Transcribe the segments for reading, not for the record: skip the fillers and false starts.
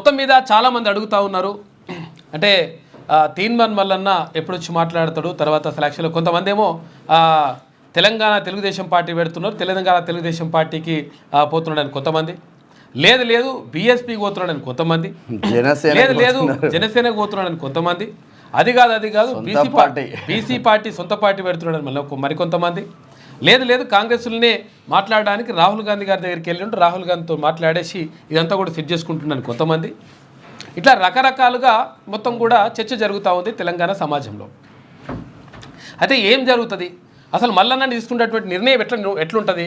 మొత్తం మీద చాలామంది అడుగుతూ ఉన్నారు అంటే తీన్మాన్ మల్లన్న ఎప్పుడు వచ్చి మాట్లాడతాడు తర్వాత అసలు యాక్చువల్గా కొంతమంది ఏమో తెలంగాణ తెలుగుదేశం పార్టీ పెడుతున్నారు, తెలంగాణ తెలుగుదేశం పార్టీకి పోతున్నాడని కొంతమంది, లేదు బీఎస్పీకి పోతున్నాడని కొంతమంది, లేదు జనసేనకు పోతున్నాడని కొంతమంది, అది కాదు బీసీ పార్టీ సొంత పార్టీ పెడుతున్నాడని మళ్ళీ మరికొంతమంది, లేదు కాంగ్రెస్లోనే మాట్లాడడానికి రాహుల్ గాంధీ గారి దగ్గరికి వెళ్ళి రాహుల్ గాంధీతో మాట్లాడేసి ఇదంతా కూడా సెట్ చేసుకుంటున్నాను కొంతమంది. ఇట్లా రకరకాలుగా మొత్తం కూడా చర్చ జరుగుతూ ఉంది తెలంగాణ సమాజంలో. అయితే ఏం జరుగుతుంది అసలు మల్లన్న తీసుకున్నటువంటి నిర్ణయం ఎట్లుంటుంది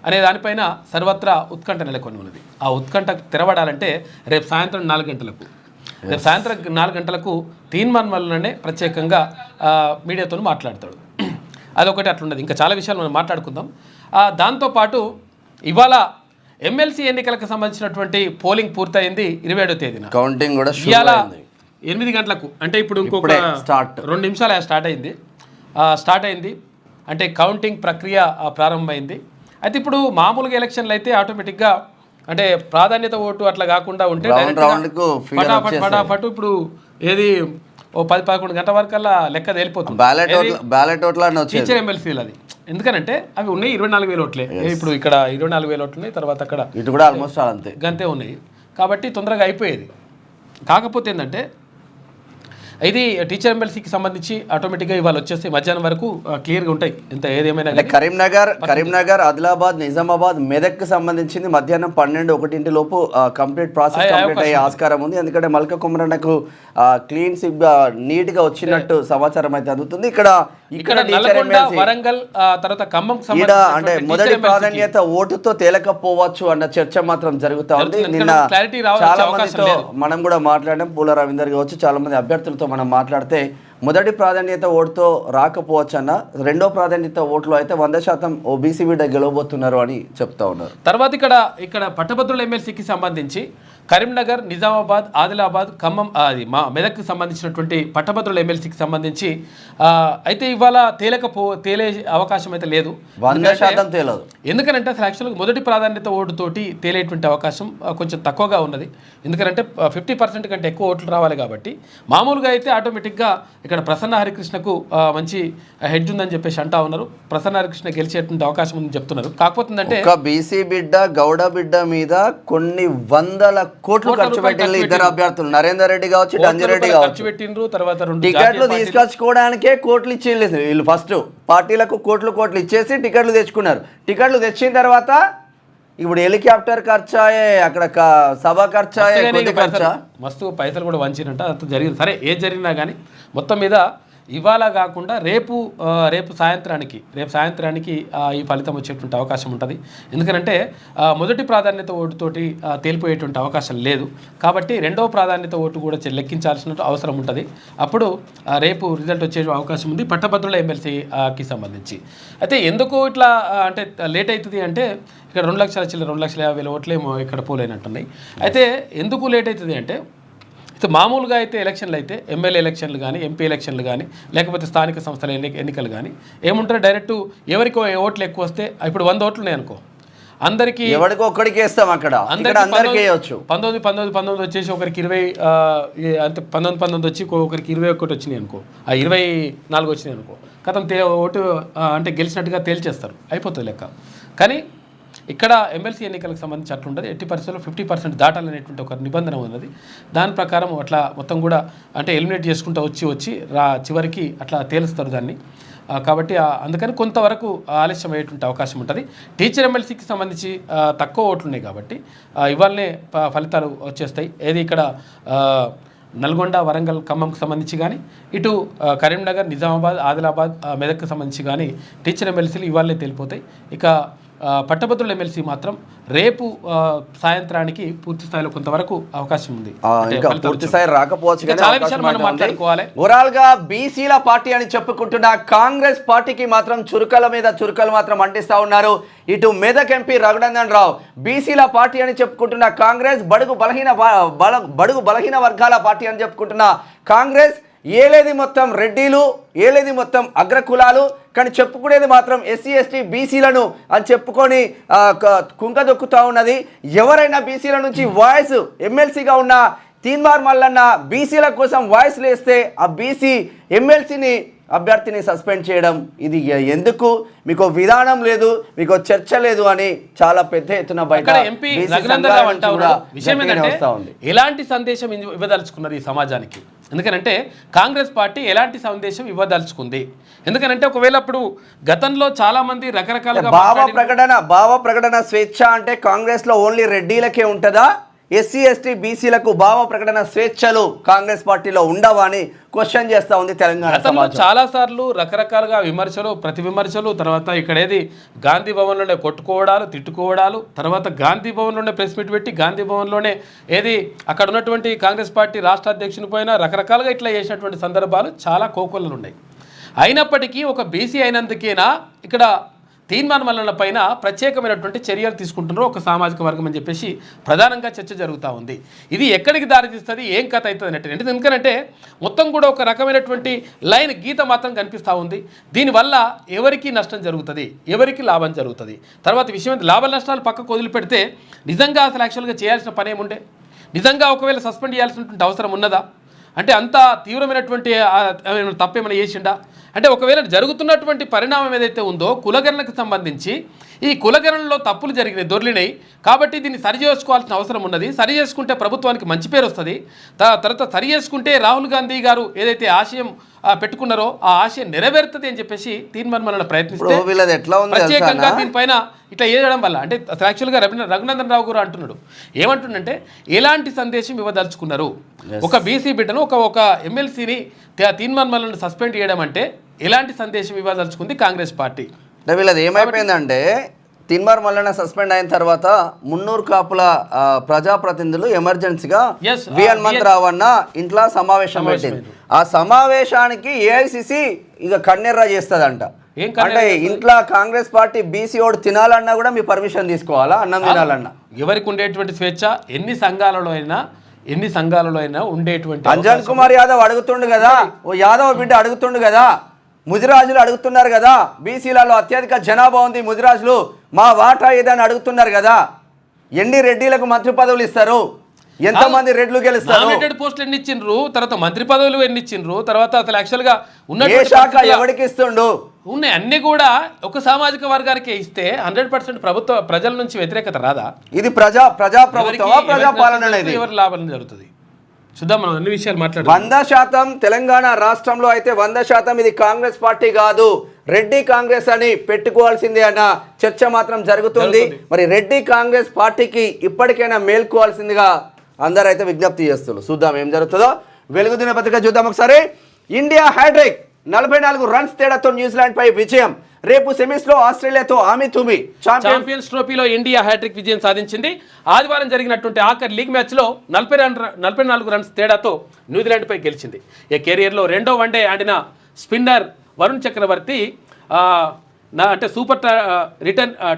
అనే దానిపైన సర్వత్రా ఉత్కంఠ నెలకొని ఉన్నది. ఆ ఉత్కంఠ తెరవడాలంటే రేపు సాయంత్రం 4 గంటలకు రేపు సాయంత్రం 4 గంటలకు తీన్మాన్ మల్లన్ననే ప్రత్యేకంగా మీడియాతో మాట్లాడతాడు. అదొకటి అట్లున్నది. ఇంకా చాలా విషయాలు మనం మాట్లాడుకుందాం. దాంతోపాటు ఇవాళ ఎమ్మెల్సీ ఎన్నికలకు సంబంధించినటువంటి పోలింగ్ పూర్తయింది 27వ తేదీన. కౌంటింగ్ కూడా ఇవాళ 8 గంటలకు అంటే ఇప్పుడు ఇంకొక 2 నిమిషాలు స్టార్ట్ అయింది. అంటే కౌంటింగ్ ప్రక్రియ ప్రారంభమైంది. అయితే ఇప్పుడు మామూలుగా ఎలక్షన్లు అయితే ఆటోమేటిక్గా అంటే ప్రాధాన్యత ఓటు అట్లా కాకుండా ఉంటే ఫటాఫట్ ఇప్పుడు ఏది ఓ 10-11 గంటల వరకల్లా లెక్క తేలిపోతుంది టీచర్ ఎమ్మెల్సీలు. అది ఎందుకనంటే అవి ఉన్నాయి 24,000 ఓట్లే. ఇప్పుడు ఇక్కడ 24,000 ఓట్లు ఉన్నాయి, తర్వాత అక్కడ ఇటు కూడా ఆల్మోస్ట్ అంతే గంతే ఉన్నాయి. కాబట్టి తొందరగా అయిపోయేది. కాకపోతే ఏంటంటే ఇది టీచర్ ఎమ్మెల్సీకి సంబంధించి ఆటోమేటిక్గా ఇవాళ వచ్చేస్తే మధ్యాహ్నం వరకు క్లియర్గా ఉంటాయి. ఇంత ఏదేమైనా కరీంనగర్, ఆదిలాబాద్, నిజామాబాద్, మెదక్కి సంబంధించింది మధ్యాహ్నం 12-1 లోపు కంప్లీట్ ప్రాసెస్ కంప్లీట్ అయ్యే ఆస్కారం ఉంది. ఎందుకంటే మల్క కుమరన్నకు క్లీన్ సిప్ గా నీట్ గా వచ్చినట్టు సమాచారం అయితే అందుతుంది. ఇక్కడ వరంగల్ తర్వాత ఖమ్మం అంటే మొదటి ప్రాధాన్యత ఓటుతో తేలకపోవచ్చు అన్న చర్చ మాత్రం జరుగుతా ఉంది. నిన్న చాలా మందితో మనం కూడా మాట్లాడడం, పూల రవీందర్ కావచ్చు, చాలా మంది అభ్యర్థులతో మనం మాట్లాడితే మొదటి ప్రాధాన్యత ఓటుతో రాకపోవచ్చు అన్న, రెండో ప్రాధాన్యత ఓట్లు అయితే 100% ఓబీసీ బిడ్డ గెలవబోతున్నారు అని చెప్తా ఉన్నారు. తర్వాత ఇక్కడ పట్టభద్రుల ఎమ్మెల్సీకి సంబంధించి కరీంనగర్, నిజామాబాద్, ఆదిలాబాద్, ఖమ్మం మెదక్కి సంబంధించినటువంటి పట్టభద్రుల ఎమ్మెల్సీకి సంబంధించి అయితే ఇవాళ తేలే అవకాశం అయితే లేదు. 100% తేలదు. ఎందుకంటే అసలు యాక్చువల్గా మొదటి ప్రాధాన్యత ఓటుతోటి తేలేటువంటి అవకాశం కొంచెం తక్కువగా ఉన్నది. ఎందుకంటే 50% కంటే ఎక్కువ ఓట్లు రావాలి కాబట్టి. మామూలుగా అయితే ఆటోమేటిక్గా ఇక్కడ ప్రసన్న హరికృష్ణకు మంచి హెడ్ ఉందని చెప్పేసి అంటా ఉన్నారు. ప్రసన్న హరికృష్ణ గెలిచేటువంటి అవకాశం ఉందని చెప్తున్నారు. కాకపోతే ఏంటంటే బీసీ బిడ్డ, గౌడ బిడ్డ మీద కొన్ని వందల కోట్లు ఖర్చు పెట్టిండ్రు ఇద్దరు అభ్యర్థులు, నరేందర్ రెడ్డి కావచ్చు, రంజిరెడ్డి కావచ్చు. తర్వాత టికెట్లు తీసుకొచ్చుకోవడానికే కోట్లు ఇచ్చేయలేదు వీళ్ళు. ఫస్ట్ పార్టీలకు కోట్లు ఇచ్చేసి టికెట్లు తెచ్చుకున్నారు. టికెట్లు తెచ్చిన తర్వాత ఇప్పుడు హెలికాప్టర్ ఖర్చాయే, అక్కడ సభ ఖర్చాయే, మస్తు పైసలు కూడా వంచినట్ట అంత జరిగింది. సరే ఏది జరిగినా కానీ మొత్తం మీద ఇవాళ కాకుండా రేపు సాయంత్రానికి ఈ ఫలితం వచ్చేటువంటి అవకాశం ఉంటుంది. ఎందుకంటే మొదటి ప్రాధాన్యత ఓటుతోటి తేలిపోయేటువంటి అవకాశం లేదు. కాబట్టి రెండవ ప్రాధాన్యత ఓటు కూడా లెక్కించాల్సిన అవసరం ఉంటుంది. అప్పుడు రేపు రిజల్ట్ వచ్చే అవకాశం ఉంది పట్టభద్రుల ఎమ్మెల్సీకి సంబంధించి. అయితే ఎందుకు ఇట్లా అంటే లేట్ అవుతుంది అంటే ఇక్కడ 2,50,000 ఓట్లేమో ఇక్కడ పోలేనట్టున్నాయి. అయితే ఎందుకు లేట్ అవుతుంది అంటే మామూలుగా అయితే ఎలక్షన్లు అయితే ఎమ్మెల్యే ఎలక్షన్లు కానీ, ఎంపీ ఎలక్షన్లు కానీ, లేకపోతే స్థానిక సంస్థల ఎన్నికలు కానీ ఏముంటారు, డైరెక్ట్ ఎవరికి ఓట్లు ఎక్కువ వస్తే ఇప్పుడు 100 ఓట్లు ఉన్నాయి అనుకో, అందరికి ఒక్కడికి వేస్తాం. అక్కడ 19 వచ్చేసి ఒకరికి 20 అంటే 19 వచ్చి ఒకరికి 21 వచ్చినాయి అనుకో, 24 వచ్చినాయి అనుకో, కథం ఓటు అంటే గెలిచినట్టుగా తేల్చేస్తారు, అయిపోతుంది లెక్క. కానీ ఇక్కడ ఎమ్మెల్సీ ఎన్నికలకు సంబంధించి అట్లుంటుంది. 80% 50% దాటాలనేటువంటి ఒక నిబంధన ఉన్నది. దాని ప్రకారం అట్లా మొత్తం కూడా అంటే ఎలిమినేట్ చేసుకుంటూ వచ్చి చివరికి అట్లా తేలుస్తారు దాన్ని. కాబట్టి అందుకని కొంతవరకు ఆలస్యం అయ్యేటువంటి అవకాశం ఉంటుంది. టీచర్ ఎమ్మెల్సీకి సంబంధించి తక్కువ ఓట్లు ఉన్నాయి కాబట్టి ఇవాళనే ఫలితాలు వచ్చేస్తాయి. ఏది ఇక్కడ నల్గొండ, వరంగల్, ఖమ్మంకి సంబంధించి కానీ, ఇటు కరీంనగర్, నిజామాబాద్, ఆదిలాబాద్, మెదక్కి సంబంధించి కానీ టీచర్ ఎమ్మెల్సీలు ఇవాళనే తేలిపోతాయి. ఇక పట్టభద్రుల ఎమ్మెల్సీ మాత్రం రేపు సాయంత్రానికి పూర్తి స్థాయిలో కొంతవరకు అవకాశం ఉంది. పూర్తి స్థాయి రాకపోవచ్చు. ఓవరాల్ గా బీసీల పార్టీ అని చెప్పుకుంటున్న కాంగ్రెస్ పార్టీకి మాత్రం చురుకల మీద చురుకలు మాత్రం అంటిస్తా ఉన్నారు. ఇటు మెదక్ ఎంపీ రఘునందన్ రావు బీసీల పార్టీ అని చెప్పుకుంటున్న కాంగ్రెస్, బడుగు బలహీన వర్గాల పార్టీ అని చెప్పుకుంటున్న కాంగ్రెస్ ఏలేది మొత్తం రెడ్డిలు, ఏలేది మొత్తం అగ్రకులాలు, కానీ చెప్పుకునేది మాత్రం ఎస్సీ ఎస్టీ బీసీలను అని చెప్పుకొని కుంక దొక్కుతూ ఉన్నది. ఎవరైనా బీసీల నుంచి వాయిస్ ఎమ్మెల్సీగా ఉన్న తీన్మార్ మల్లన్న బీసీల కోసం వాయిస్ లేస్తే ఆ బీసీ ఎమ్మెల్సీని అభ్యర్థిని సస్పెండ్ చేయడం ఇది ఎందుకు? మీకు విధానం లేదు, మీకు చర్చ లేదు అని చాలా పెద్ద ఎత్తున బయట ఎంపీ రఘునందనరావు అంటా ఉన్నారు. విషయం ఏంటంటే ఎలాంటి సందేశం ఇవ్వదలుచుకున్నారు ఈ సమాజానికి? ఎందుకనంటే కాంగ్రెస్ పార్టీ ఎలాంటి సందేశం ఇవ్వదలుచుకుంది? ఎందుకనంటే ఒకవేళ అప్పుడు గతంలో చాలా మంది రకరకాలుగా భావ ప్రకటన స్వేచ్ఛ అంటే కాంగ్రెస్ లో ఓన్లీ రెడ్డిలకే ఉంటుందా? ఎస్సీ ఎస్టీ బీసీలకు భావ ప్రకటన స్వేచ్ఛలు కాంగ్రెస్ పార్టీలో ఉండవా అని క్వశ్చన్ చేస్తా ఉంది తెలంగాణ సమాజం. చాలా సార్లు రకరకాలుగా విమర్శలు, ప్రతి విమర్శలు, తర్వాత ఇక్కడ ఏది గాంధీ భవన్లోనే కొట్టుకోవడాలు, తిట్టుకోవడాలు, తర్వాత గాంధీ భవన్లోనే ప్రెస్ మీట్ పెట్టి గాంధీ భవన్లోనే ఏది అక్కడ ఉన్నటువంటి కాంగ్రెస్ పార్టీ రాష్ట్ర అధ్యక్షుని పైన రకరకాలుగా ఇట్లా చేసినటువంటి సందర్భాలు చాలా కోకొల్లలు ఉన్నాయి. అయినప్పటికీ ఒక బీసీ అయినందుకేనా ఇక్కడ తీన్మార్ మల్లన్న పైన ప్రత్యేకమైనటువంటి చర్యలు తీసుకుంటున్నారో ఒక సామాజిక వర్గం అని చెప్పేసి ప్రధానంగా చర్చ జరుగుతూ ఉంది. ఇది ఎక్కడికి దారితీస్తుంది, ఏం కథ అవుతుంది అంటే ఎందుకంటే మొత్తం కూడా ఒక రకమైనటువంటి లైన్ గీత మాత్రం కనిపిస్తూ ఉంది. దీనివల్ల ఎవరికి నష్టం జరుగుతుంది, ఎవరికి లాభం జరుగుతుంది? తర్వాత విషయం లాభ నష్టాలు పక్కకు వదిలిపెడితే నిజంగా అసలు యాక్చువల్గా చేయాల్సిన పని ఏముండే? నిజంగా ఒకవేళ సస్పెండ్ చేయాల్సినటువంటి అవసరం ఉన్నదా? అంటే అంత తీవ్రమైనటువంటి తప్పేమైనా చేసిండా? అంటే ఒకవేళ జరుగుతున్నటువంటి పరిణామం ఏదైతే ఉందో కులగణనకు సంబంధించి ఈ కులగణనలో తప్పులు జరిగినాయి, దొర్లినాయి, కాబట్టి దీన్ని సరి చేసుకోవాల్సిన అవసరం ఉన్నది. సరి చేసుకుంటే ప్రభుత్వానికి మంచి పేరు వస్తుంది. తర్వాత సరి చేసుకుంటే రాహుల్ గాంధీ గారు ఏదైతే ఆశయం పెట్టుకున్నారో ఆ ఆశయం నెరవేరుతుంది అని చెప్పేసి తీన్మార్ మల్లన్న ప్రయత్నిస్తే ప్రత్యేకంగా దీనిపైన ఇట్లా చేయడం వల్ల అంటే యాక్చువల్గా రఘునందన్ రావు గారు అంటున్నాడు, ఏమంటుండంటే ఎలాంటి సందేశం ఇవ్వదలుచుకున్నారు? ఒక బీసీ బిడ్డను ఒక ఎమ్మెల్సీని తీన్మార్ మల్లన్న సస్పెండ్ చేయడం అంటే ఎలాంటి సందేశం ఇవ్వదలుచుకుంది కాంగ్రెస్ పార్టీ? వీళ్ళది ఏమైపోయిందంటే తీన్మార్ మల్లన్న సస్పెండ్ అయిన తర్వాత మున్నూరు కాపుల ప్రజాప్రతినిధులు ఎమర్జెన్సీగా వి హనుమంతరావు అన్న ఇంట్లో సమావేశం పెట్టింది. ఆ సమావేశానికి ఏఐసిసి ఇక కన్నెర్ర చేస్తుందంట. అంటే ఇంట్లో కాంగ్రెస్ పార్టీ బీసీ ఓడు తినాలన్నా కూడా మీ పర్మిషన్ తీసుకోవాలా? అన్నం తినాలన్నా ఎవరికి ఉండేటువంటి స్వేచ్ఛ ఎన్ని సంఘాలలో అయినా ఉండేటువంటి. అంజన్ కుమార్ యాదవ్ అడుగుతుండు కదా, ఓ యాదవ్ బిడ్డ అడుగుతుండు కదా, ముదిరాజులు అడుగుతున్నారు కదా, బీసీలలో అత్యధిక జనాభా ఉంది ముదిరాజులు, మా వాటా ఏదని అడుగుతున్నారు కదా. ఎన్ని రెడ్డిలకు మంత్రి పదవులు ఇస్తారు? ఎంతమంది రెడ్లు గెలుస్తారు? నామినేటెడ్ పోస్టులు ఎన్ని ఇచ్చిండ్రు? తర్వాత మంత్రి పదవులు ఎన్ని ఇచ్చిండ్రు? తర్వాత అసలు యాక్చువల్గా ఉన్న ఏ శాఖ ఎవరికి ఇస్తుండు? ఉన్నాయి అన్ని కూడా ఒక సామాజిక వర్గానికి ఇస్తే 100% ప్రభుత్వ ప్రజల నుంచి వ్యతిరేకత రాదా? ఇది ప్రజాపాలన ఎవరి లాభం జరుగుతుంది? చూద్దాం, మనం అన్ని విషయాలు మాట్లాడాలి. 100% తెలంగాణ రాష్ట్రంలో అయితే 100% ఇది కాంగ్రెస్ పార్టీ కాదు, రెడ్డి కాంగ్రెస్ అని పెట్టుకోవాల్సిందే అన్న చర్చ మాత్రం జరుగుతుంది. మరి రెడ్డి కాంగ్రెస్ పార్టీకి ఇప్పటికైనా మేల్కోవాల్సిందిగా అందరైతే విజ్ఞప్తి చేస్తున్నారు. చూద్దాం ఏం జరుగుతుందో. వెలుగు దినపత్రిక చూద్దాం ఒకసారి. ఇండియా హ్యాట్రిక్, 44 రన్స్ తేడాతో న్యూజిలాండ్ పై విజయం. రేపు సెమీస్ లో ఆస్ట్రేలియాతో ఆమెతుమి. ఛాంపియన్స్ ట్రోఫీలో ఇండియా హ్యాట్రిక్ విజయం సాధించింది. ఆదివారం జరిగినటువంటి ఆఖరి లీగ్ మ్యాచ్లో 44 రన్స్ తేడాతో న్యూజిలాండ్ పై గెలిచింది. ఈ కెరియర్లో రెండో వన్డే ఆడిన స్పిన్నర్ వరుణ్ చక్రవర్తి అంటే సూపర్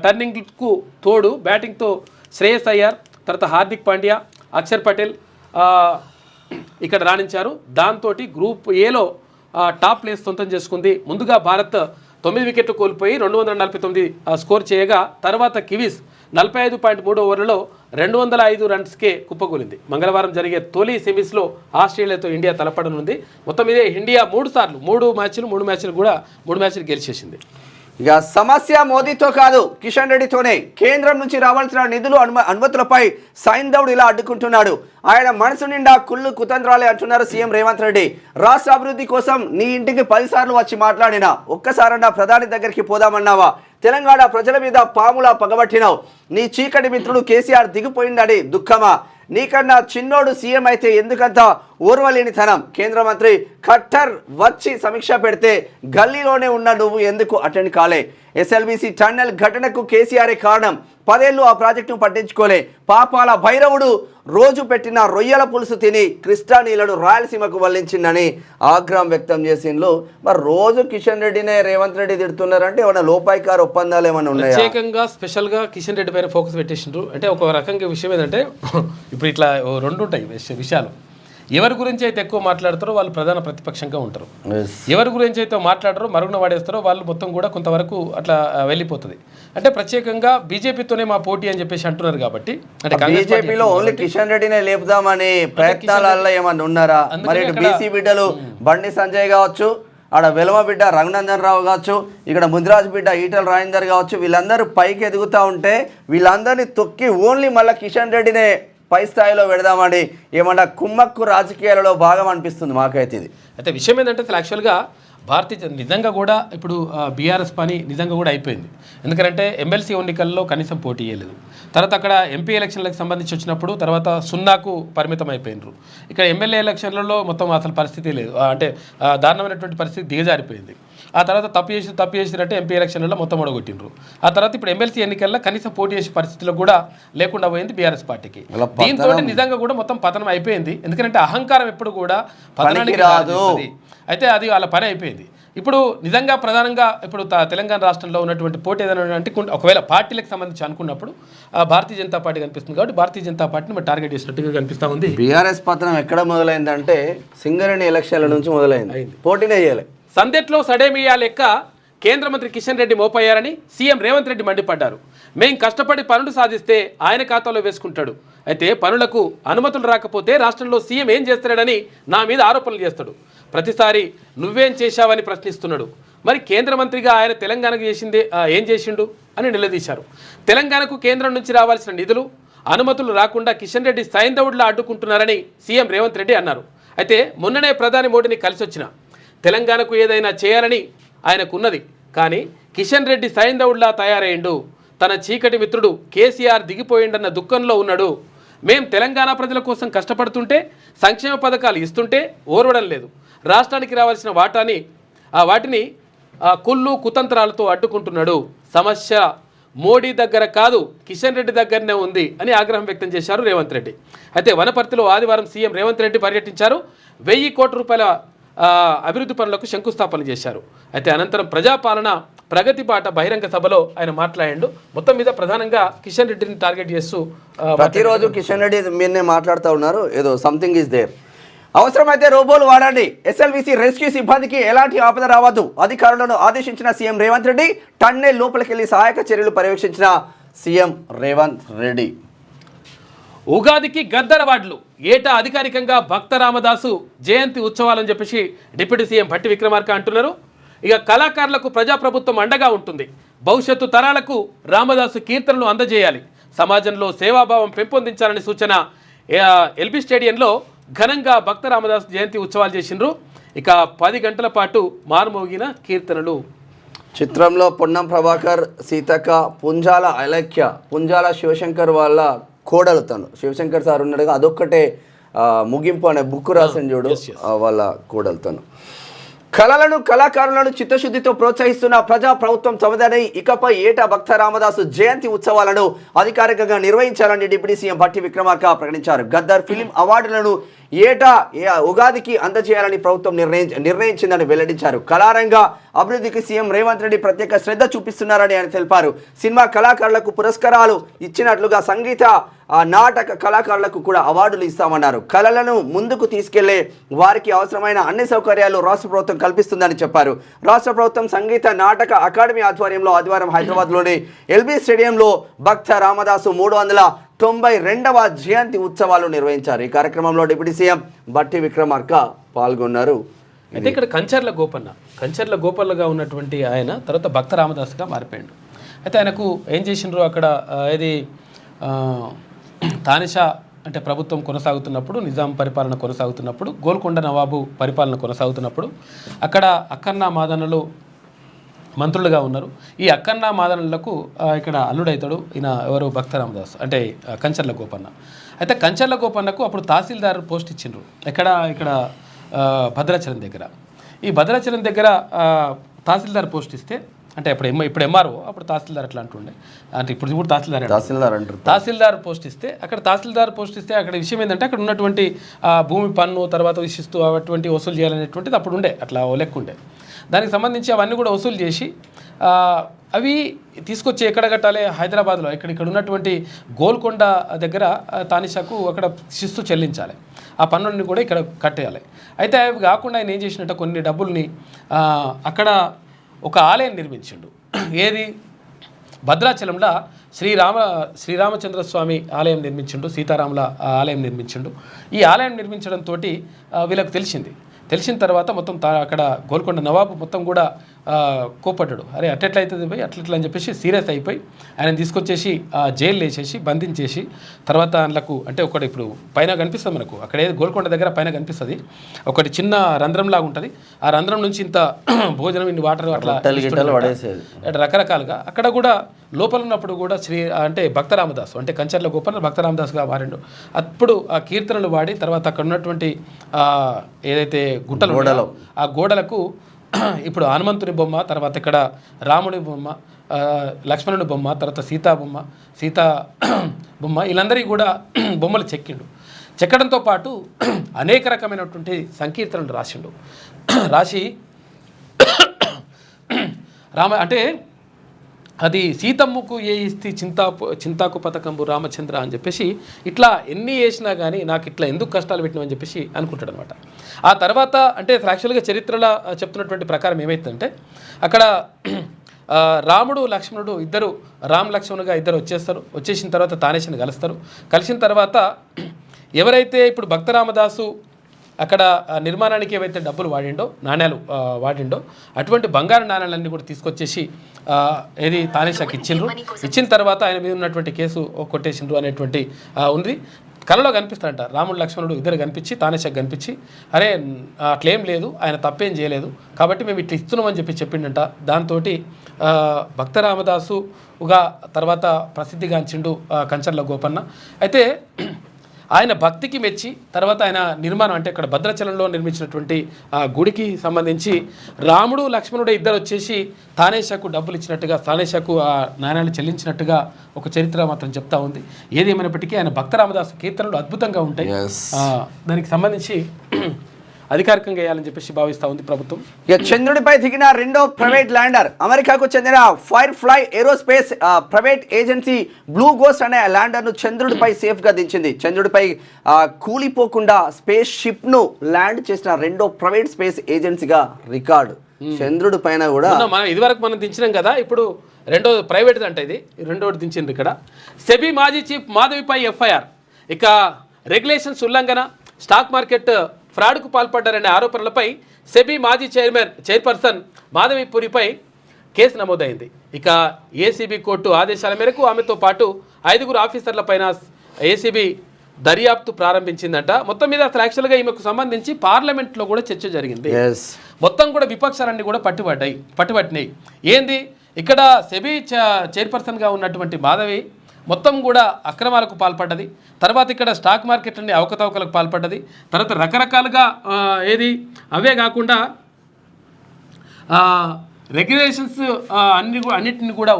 టర్నింగ్కు తోడు బ్యాటింగ్తో శ్రేయస్ అయ్యర్, తర్వాత హార్దిక్ పాండ్యా, అక్షర్ పటేల్ ఇక్కడ రాణించారు. దాంతో గ్రూప్ ఏలో టాప్ ప్లేస్ సొంతం చేసుకుంది. ముందుగా భారత్ 9 వికెట్లు కోల్పోయి 249 స్కోర్ చేయగా తర్వాత కివీస్ 45.3 ఓవర్లలో 205 రన్స్కే కుప్పకూలింది. మంగళవారం జరిగే తొలి సెమీస్లో ఆస్ట్రేలియాతో ఇండియా తలపడనుంది. మొత్తం ఇదే ఇండియా 3 మ్యాచ్లు గెలిచేసింది. ఇక సమస్య మోదీతో కాదు, కిషన్ రెడ్డితోనే. కేంద్రం నుంచి రావాల్సిన నిధులు అనుమతులపై సైంధవుడు ఇలా అడ్డుకుంటున్నాడు. ఆయన మనసు నిండా కుళ్ళు కుతంత్రాలే అంటున్నారు సీఎం రేవంత్ రెడ్డి. రాష్ట్ర అభివృద్ధి కోసం నీ ఇంటికి 10 సార్లు వచ్చి మాట్లాడినా, ఒక్కసారన్నా ప్రధాని దగ్గరికి పోదామన్నావా? తెలంగాణ ప్రజల మీద పాములా పగబట్టినావు. నీ చీకటి మిత్రుడు కేసీఆర్ దిగిపోయిందని దుఃఖమా? నీకన్నా చిన్నోడు సీఎం అయితే ఎందుకంత ఓర్వలేనితనం? కేంద్ర మంత్రి ఖట్టర్ వచ్చి సమీక్ష పెడితే గల్లీలోనే ఉన్న నువ్వు ఎందుకు అటెండ్ కాలే? ఎస్ఎల్బీసీ టన్నెల్ ఘటనకు కేసీఆరే కారణం. 10 ఏళ్ళు ఆ ప్రాజెక్టును పట్టించుకోలే. పాపాల భైరవుడు రోజు పెట్టిన రొయ్యల పులుసు తిని కృష్ణా నీళ్లను రాయలసీమకు వల్లించిందని ఆగ్రహం వ్యక్తం చేసిండ్రు. మరి రోజు కిషన్ రెడ్డినే రేవంత్ రెడ్డి తిడుతున్నారంటే ఏమైనా లోపాయికార ఒప్పందాలు ఏమైనా ఉన్నాయి? ప్రత్యేకంగా స్పెషల్గా కిషన్ రెడ్డి పైన ఫోకస్ పెట్టేసిండ్రు. అంటే ఒక రకంగా విషయం ఏంటంటే ఇప్పుడు ఇట్లా 2 ఉంటాయి విషయాలు. ఎవరి గురించి అయితే ఎక్కువ మాట్లాడతారో వాళ్ళు ప్రధాన ప్రతిపక్షంగా ఉంటారు, ఎవరి గురించి అయితే మాట్లాడరో మరుగున వాడేస్తారో వాళ్ళు మొత్తం కూడా కొంతవరకు అట్లా వెళ్ళిపోతుంది. అంటే ప్రత్యేకంగా బీజేపీతోనే మా పోటీ అని చెప్పేసి అంటున్నారు కాబట్టి, అంటే బీజేపీలో ఓన్లీ కిషన్ రెడ్డినే లేపుదామని ప్రయత్నాలలో ఏమన్నా ఉన్నారా? మరి బీసీ బిడ్డలు బండి సంజయ్ కావచ్చు, ఆడ వెలమ బిడ్డ రఘునందన్ రావు కావచ్చు, ఇక్కడ ముదిరాజ్ బిడ్డ ఈటల రాజేందర్ కావచ్చు, వీళ్ళందరూ పైకి ఎదుగుతూ ఉంటే వీళ్ళందరినీ తొక్కి ఓన్లీ మళ్ళీ కిషన్ రెడ్డినే పై స్థాయిలో పెడదామని ఏమన్నా కుమ్మక్కు రాజకీయాలలో భాగం అనిపిస్తుంది మాకైతే ఇది. అయితే విషయం ఏంటంటే అసలు యాక్చువల్గా నిజంగా కూడా ఇప్పుడు బీఆర్ఎస్ పని నిజంగా కూడా అయిపోయింది. ఎందుకంటే ఎమ్మెల్సీ ఎన్నికల్లో కనీసం పోటీ చేయలేదు. తర్వాత అక్కడ ఎంపీ ఎలక్షన్లకు సంబంధించి వచ్చినప్పుడు తర్వాత 0కు పరిమితం అయిపోయినారు. ఇక్కడ ఎమ్మెల్యే ఎలక్షన్లలో మొత్తం అసలు పరిస్థితి లేదు, అంటే దారుణమైనటువంటి పరిస్థితి దిగజారిపోయింది. ఆ తర్వాత తప్పు చేసినట్టే ఎంపీ ఎలక్షన్లలో మొత్తం ఓడగొట్టిండ్రు. ఆ తర్వాత ఇప్పుడు ఎమ్మెల్సీ ఎన్నికల్లో కనీసం పోటీ చేసే పరిస్థితిలో కూడా లేకుండా పోయింది బీఆర్ఎస్ పార్టీకి. దీంతో నిజంగా కూడా మొత్తం పతనం అయిపోయింది. ఎందుకంటే అహంకారం ఎప్పుడు కూడా పతనానికి రాదు. అయితే అది వాళ్ళ పని అయిపోయింది. ఇప్పుడు నిజంగా ప్రధానంగా ఇప్పుడు తెలంగాణ రాష్ట్రంలో ఉన్నటువంటి పోటీ ఏదైనా అంటే ఒకవేళ పార్టీలకు సంబంధించి అనుకున్నప్పుడు భారతీయ జనతా పార్టీ కనిపిస్తుంది. కాబట్టి భారతీయ జనతా పార్టీని మనం టార్గెట్ చేసినట్టుగా కనిపిస్తూ ఉంది. బీఆర్ఎస్ పతనం ఎక్కడ మొదలైందంటే సింగరేణి ఎలక్షన్ల నుంచి మొదలైంది. పోటీనే చేయాలి. సందెట్లో సడేమియా లెక్క కేంద్ర మంత్రి కిషన్ రెడ్డి మోపయ్యారని సీఎం రేవంత్ రెడ్డి మండిపడ్డారు. మేం కష్టపడి పనులు సాధిస్తే ఆయన ఖాతాలో వేసుకుంటాడు, అయితే పనులకు అనుమతులు రాకపోతే రాష్ట్రంలో సీఎం ఏం చేస్తాడని నా మీద ఆరోపణలు చేస్తాడు. ప్రతిసారి నువ్వేం చేశావని ప్రశ్నిస్తున్నాడు. మరి కేంద్ర మంత్రిగా ఆయన తెలంగాణకు చేసిందే ఏం చేసిండు అని నిలదీశారు. తెలంగాణకు కేంద్రం నుంచి రావాల్సిన నిధులు అనుమతులు రాకుండా కిషన్ రెడ్డి సైంధవుడిలా అడ్డుకుంటున్నారని సీఎం రేవంత్ రెడ్డి అన్నారు. అయితే మొన్ననే ప్రధాని మోడీని కలిసి వచ్చిన తెలంగాణకు ఏదైనా చేయాలని ఆయనకున్నది, కానీ కిషన్ రెడ్డి సైంధవుడిలా తయారయ్యిండు. తన చీకటి మిత్రుడు కేసీఆర్ దిగిపోయిండన్న దుఃఖంలో ఉన్నాడు. మేం తెలంగాణ ప్రజల కోసం కష్టపడుతుంటే సంక్షేమ పథకాలు ఇస్తుంటే ఓర్వడం లేదు. రాష్ట్రానికి రావాల్సిన వాటిని కుళ్ళు కుతంత్రాలతో అడ్డుకుంటున్నాడు. సమస్య మోడీ దగ్గర కాదు, కిషన్ రెడ్డి దగ్గరనే ఉంది అని ఆగ్రహం వ్యక్తం చేశారు రేవంత్ రెడ్డి. అయితే వనపర్తిలో ఆదివారం సీఎం రేవంత్ రెడ్డి పర్యటించారు. 1000 కోట్ల రూపాయల అభివృద్ధి పనులకు శంకుస్థాపన చేశారు. అయితే అనంతరం ప్రజాపాలన ప్రగతి బాట బహిరంగ సభలో ఆయన మాట్లాడాడు. మొత్తం మీద ప్రధానంగా కిషన్ రెడ్డిని టార్గెట్ చేస్తూ ప్రతిరోజు కిషన్ రెడ్డి మీరే మాట్లాడుతూ ఉన్నారు. ఏదో సంథింగ్ ఈజ్ దేర్. అవసరమైతే రోబోలు వాడండి, ఎస్ఎల్విసి రెస్క్యూ సిబ్బందికి ఎలాంటి ఆపద రావద్దు అధికారులను ఆదేశించిన సీఎం రేవంత్ రెడ్డి. టన్నెల్ లోపలికి వెళ్లి సహాయక చర్యలు పర్యవేక్షించిన సీఎం రేవంత్ రెడ్డి. ఉగాదికి గద్దర్ అవార్డులు ఏటా అధికారికంగా భక్త రామదాసు జయంతి ఉత్సవాలని చెప్పేసి డిప్యూటీ సీఎం భట్టి విక్రమార్క అంటున్నారు. ఇక కళాకారులకు ప్రజాప్రభుత్వం అండగా ఉంటుంది. భవిష్యత్తు తరాలకు రామదాసు కీర్తనలు అందజేయాలి, సమాజంలో సేవాభావం పెంపొందించాలని సూచన. ఎల్బీ స్టేడియంలో ఘనంగా భక్త రామదాసు జయంతి ఉత్సవాలు చేసిండ్రు. ఇక 10 గంటల పాటు మారుమోగిన కీర్తనలు. చిత్రంలో పొన్నం ప్రభాకర్, సీతక్క, పుంజాల అలఖ్య, పుంజాల శివశంకర్ వాళ్ళ కోడలు తను. శివశంకర్ సార్ ఉన్నాడుగా, అదొక్కటే ముగింపు అనే బుక్ రాసిన చూడు, వాళ్ళ కోడలు తను. కళలను కళాకారులను చిత్తశుద్ధితో ప్రోత్సహిస్తున్న ప్రజా ప్రభుత్వం సమాధానం ఇకపై ఏటా భక్త రామదాసు జయంతి ఉత్సవాలను అధికారికంగా నిర్వహించాలని డిప్యూటీ సీఎం భట్టి విక్రమార్క ప్రకటించారు. గద్దర్ ఫిలిం అవార్డులను ఏటా ఉగాదికి అందజేయాలని ప్రభుత్వం నిర్ణయించిందని వెల్లడించారు. కళారంగ అభివృద్ధికి సీఎం రేవంత్ రెడ్డి ప్రత్యేక శ్రద్ధ చూపిస్తున్నారని ఆయన తెలిపారు. సినిమా కళాకారులకు పురస్కారాలు ఇచ్చినట్లుగా సంగీత నాటక కళాకారులకు కూడా అవార్డులు ఇస్తామన్నారు. కళలను ముందుకు తీసుకెళ్లే వారికి అవసరమైన అన్ని సౌకర్యాలు రాష్ట్ర ప్రభుత్వం కల్పిస్తుందని చెప్పారు. రాష్ట్ర ప్రభుత్వం సంగీత నాటక అకాడమీ ఆధ్వర్యంలో ఆదివారం హైదరాబాద్లోని ఎల్బీ స్టేడియంలో భక్త రామదాసు 392వ జయంతి ఉత్సవాలు నిర్వహించారు. ఈ కార్యక్రమంలో డిప్యూటీ సీఎం భట్టి విక్రమార్క పాల్గొన్నారు. అయితే ఇక్కడ కంచర్ల గోపన్నగా ఉన్నటువంటి ఆయన తర్వాత భక్త రామదాసుగా మారిపోయాడు. అయితే ఆయనకు ఏం చేసిండ్రు అక్కడ, ఇది తానిషా అంటే ప్రభుత్వం కొనసాగుతున్నప్పుడు, నిజాం పరిపాలన కొనసాగుతున్నప్పుడు, గోల్కొండ నవాబు పరిపాలన కొనసాగుతున్నప్పుడు అక్కడ అక్కన్న మాదనలు మంత్రులుగా ఉన్నారు. ఈ అక్కన్న మాదనలకు ఇక్కడ అల్లుడైతాడు ఈయన ఎవరు, భక్త రామదాస్ అంటే కంచర్ల గోపన్న. అయితే కంచర్ల గోపన్నకు అప్పుడు తహసీల్దార్ పోస్ట్ ఇచ్చిండ్రు. ఇక్కడ భద్రాచలం దగ్గర. ఈ భద్రాచలం దగ్గర తహసీల్దార్ పోస్ట్ ఇస్తే, అంటే ఇప్పుడు ఎంఆర్ఓ, అప్పుడు తహసీల్దార్ అట్లా అంటుండే, అంటే ఇప్పుడు తహసీల్దార్ పోస్ట్ ఇస్తే అక్కడ విషయం ఏంటంటే అక్కడ ఉన్నటువంటి భూమి పన్ను తర్వాత విషిస్తూ అటువంటి వసూలు చేయాలనేటువంటిది అప్పుడు ఉండే, అట్లా లెక్కుండే. దానికి సంబంధించి అవన్నీ కూడా వసూలు చేసి అవి తీసుకొచ్చి ఎక్కడ కట్టాలి, హైదరాబాద్లో ఇక్కడ ఉన్నటువంటి గోల్కొండ దగ్గర తానిషాకు అక్కడ శిస్తు చెల్లించాలి. ఆ పన్నుని కూడా ఇక్కడ కట్టేయాలి. అయితే అవి కాకుండా ఆయన ఏం చేసినట్టు కొన్ని డబ్బుల్ని అక్కడ ఒక ఆలయం నిర్మించిండు. ఏది భద్రాచలంలో శ్రీరామచంద్ర స్వామి ఆలయం నిర్మించిండు, సీతారాముల ఆలయం నిర్మించిండు. ఈ ఆలయం నిర్మించడంతో వీళ్ళకి తెలిసిన తర్వాత మొత్తం అక్కడ గోల్కొండ నవాబు మొత్తం కూడా కోపడ్డాడు. అరే అట్లెట్లా అవుతుంది పోయి అట్లెట్లా అని చెప్పేసి సీరియస్ అయిపోయి ఆయన తీసుకొచ్చేసి జైలు వేసేసి బంధించేసి తర్వాత అందులకు అంటే ఒకటి ఇప్పుడు పైన కనిపిస్తుంది మనకు అక్కడ ఏది గోల్కొండ దగ్గర పైన కనిపిస్తుంది ఒకటి చిన్న రంధ్రంలాగా ఉంటుంది. ఆ రంధ్రం నుంచి ఇంత భోజనం ఇన్ని వాటర్ అట్లా రకరకాలుగా అక్కడ కూడా లోపల ఉన్నప్పుడు కూడా అంటే భక్త రామదాసు అంటే కంచర్ల గోపన్న భక్త రామదాసుగా మారిండు. అప్పుడు ఆ కీర్తనలు వాడి తర్వాత అక్కడ ఉన్నటువంటి ఏదైతే గుట్టలు ఆ గోడలకు ఇప్పుడు హనుమంతుని బొమ్మ, తర్వాత ఇక్కడ రాముడి బొమ్మ, లక్ష్మణుని బొమ్మ, తర్వాత సీతా బొమ్మ వీళ్ళందరికీ కూడా బొమ్మలు చెక్కడంతో పాటు అనేక రకమైనటువంటి సంకీర్తనలు రాసి అంటే అది సీతమ్మకు ఏ ఇస్తే చింతాకు పథకంబు రామచంద్ర అని చెప్పేసి ఇట్లా ఎన్ని వేసినా కానీ నాకు ఇట్లా ఎందుకు కష్టాలు పెట్టినామని చెప్పేసి అనుకుంటాడు అనమాట. ఆ తర్వాత అంటే యాక్చువల్గా చరిత్రలో చెప్తున్నటువంటి ప్రకారం ఏమైతుందంటే అక్కడ రాముడు లక్ష్మణుడు ఇద్దరు లక్ష్మణుగా ఇద్దరు వచ్చేసిన తర్వాత తానేశని కలిసిన తర్వాత ఎవరైతే ఇప్పుడు భక్త రామదాసు అక్కడ నిర్మాణానికి ఏవైతే డబ్బులు నాణ్యాలు వాడిండో అటువంటి బంగారు నాణ్యాలన్నీ కూడా తీసుకొచ్చేసి ఏది తానేషాకి ఇచ్చిన తర్వాత ఆయన మీద ఉన్నటువంటి కేసు కొట్టేసిండ్రు అనేటువంటి ఉంది. కళలో కనిపిస్తారంట రాముడు లక్ష్మణుడు ఇద్దరు కనిపించి తానేషాకి కనిపించి అరే అట్లేం లేదు ఆయన తప్పేం చేయలేదు కాబట్టి మేము ఇట్లా ఇస్తున్నామని చెప్పిండంట. దాంతో భక్త రామదాసుగా తర్వాత ప్రసిద్ధిగాంచిండు కంచర్ల గోపన్న. అయితే ఆయన భక్తికి మెచ్చి తర్వాత ఆయన నిర్మాణం అంటే ఇక్కడ భద్రాచలంలో నిర్మించినటువంటి ఆ గుడికి సంబంధించి రాముడు లక్ష్మణుడు ఇద్దరు వచ్చేసి తానేషాకు డబ్బులు ఇచ్చినట్టుగా తానేషాకు ఆ నాణ్యాలు చెల్లించినట్టుగా ఒక చరిత్ర మాత్రం చెప్తా ఉంది. ఏది ఏమైనప్పటికీ ఆయన భక్త రామదాసు కీర్తనలు అద్భుతంగా ఉంటాయి. దానికి సంబంధించి అధికారికంగా వేయాలని చెప్పేసి భావిస్తూ ఉంది ప్రభుత్వం. చంద్రుడిపై దిగిన రెండో ప్రైవేట్ ల్యాండర్ అమెరికాకు చెందిన fire fly aerospace private agency blue ghost అనే ల్యాండర్ను చంద్రుడిపై సేఫ్గా దించింది. చంద్రుడిపై కూలిపోకుండా స్పేస్ షిప్ను ల్యాండ్ చేసిన రెండో ప్రైవేట్ స్పేస్ ఏజెన్సీగా రికార్డు. చంద్రుడి పైన కూడా ఇదివరకు మనం దించినాం కదా, ఇప్పుడు రెండో ప్రైవేట్ అంటే ఇది రెండోది దించింది. ఇక్కడ సెబీ మాజీ చీఫ్ మాధవిపై ఎఫ్ఐఆర్. ఇక రెగ్యులేషన్స్ ఉల్లంఘన, స్టాక్ మార్కెట్ ఫ్రాడ్కు పాల్పడ్డారనే ఆరోపణలపై సెబీ మాజీ చైర్పర్సన్ మాధవిపురిపై కేసు నమోదైంది. ఇక ఏసీబీ కోర్టు ఆదేశాల మేరకు ఆమెతో పాటు 5 ఆఫీసర్లపైన ఏసీబీ దర్యాప్తు ప్రారంభించిందంట. మొత్తం మీద అసలు యాక్చువల్గా ఈమెకు సంబంధించి పార్లమెంట్లో కూడా చర్చ జరిగింది. మొత్తం కూడా విపక్షాలన్నీ కూడా పట్టుబట్టినాయి. ఏంది ఇక్కడ సెబీ చైర్పర్సన్గా ఉన్నటువంటి మాధవి మొత్తం కూడా అక్రమాలకు పాల్పడ్డది, తర్వాత ఇక్కడ స్టాక్ మార్కెట్లని అవకతవకలకు పాల్పడ్డది, తర్వాత రకరకాలుగా అవే కాకుండా రెగ్యులేషన్స్ అన్నిటిని కూడా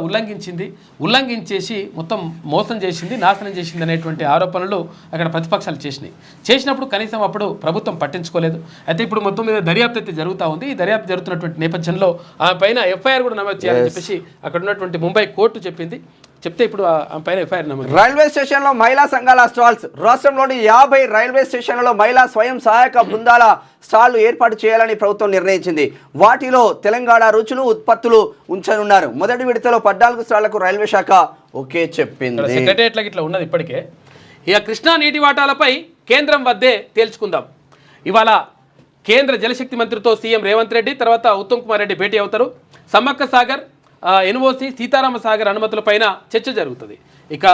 ఉల్లంఘించేసి మొత్తం మోసం చేసింది, నాశనం చేసింది అనేటువంటి ఆరోపణలు అక్కడ ప్రతిపక్షాలు చేసినప్పుడు కనీసం అప్పుడు ప్రభుత్వం పట్టించుకోలేదు. అయితే ఇప్పుడు మొత్తం మీద దర్యాప్తు అయితే జరుగుతూ ఉంది. ఈ దర్యాప్తు జరుగుతున్నటువంటి నేపథ్యంలో ఆమె పైన ఎఫ్ఐఆర్ కూడా నమోదు చేయాలని చెప్పేసి అక్కడ ఉన్నటువంటి ముంబై కోర్టు చెప్తే ఇప్పుడు పైన ఎఫ్ఐఆర్ నమోదు. రైల్వే స్టేషన్లో మహిళా సంఘాల స్టాల్స్. రాష్ట్రంలోని 50 రైల్వే స్టేషన్లలో మహిళా స్వయం సహాయక బృందాల స్టాళ్లు ఏర్పాటు చేయాలని ప్రభుత్వం నిర్ణయించింది. వాటిలో తెలంగాణ రుచులు ఉత్పత్తులు ఉంచనున్నారు. మొదటి విడతలో 14 స్టాళ్లకు రైల్వే శాఖ ఓకే చెప్పింది. సెక్రటేరియట్లకి ఇట్లా ఉన్నది ఇప్పటికే. ఇక కృష్ణా నీటి వాటాలపై కేంద్రం వద్దే తేల్చుకుందాం. ఇవాళ కేంద్ర జలశక్తి మంత్రితో సీఎం రేవంత్ రెడ్డి తర్వాత ఉత్తమ్ కుమార్ రెడ్డి భేటీ అవుతారు. సమ్మక్క సాగర్, ఎన్ఓసి, సీతారామ సాగర్ అనుమతులపైన చర్చ జరుగుతుంది. ఇక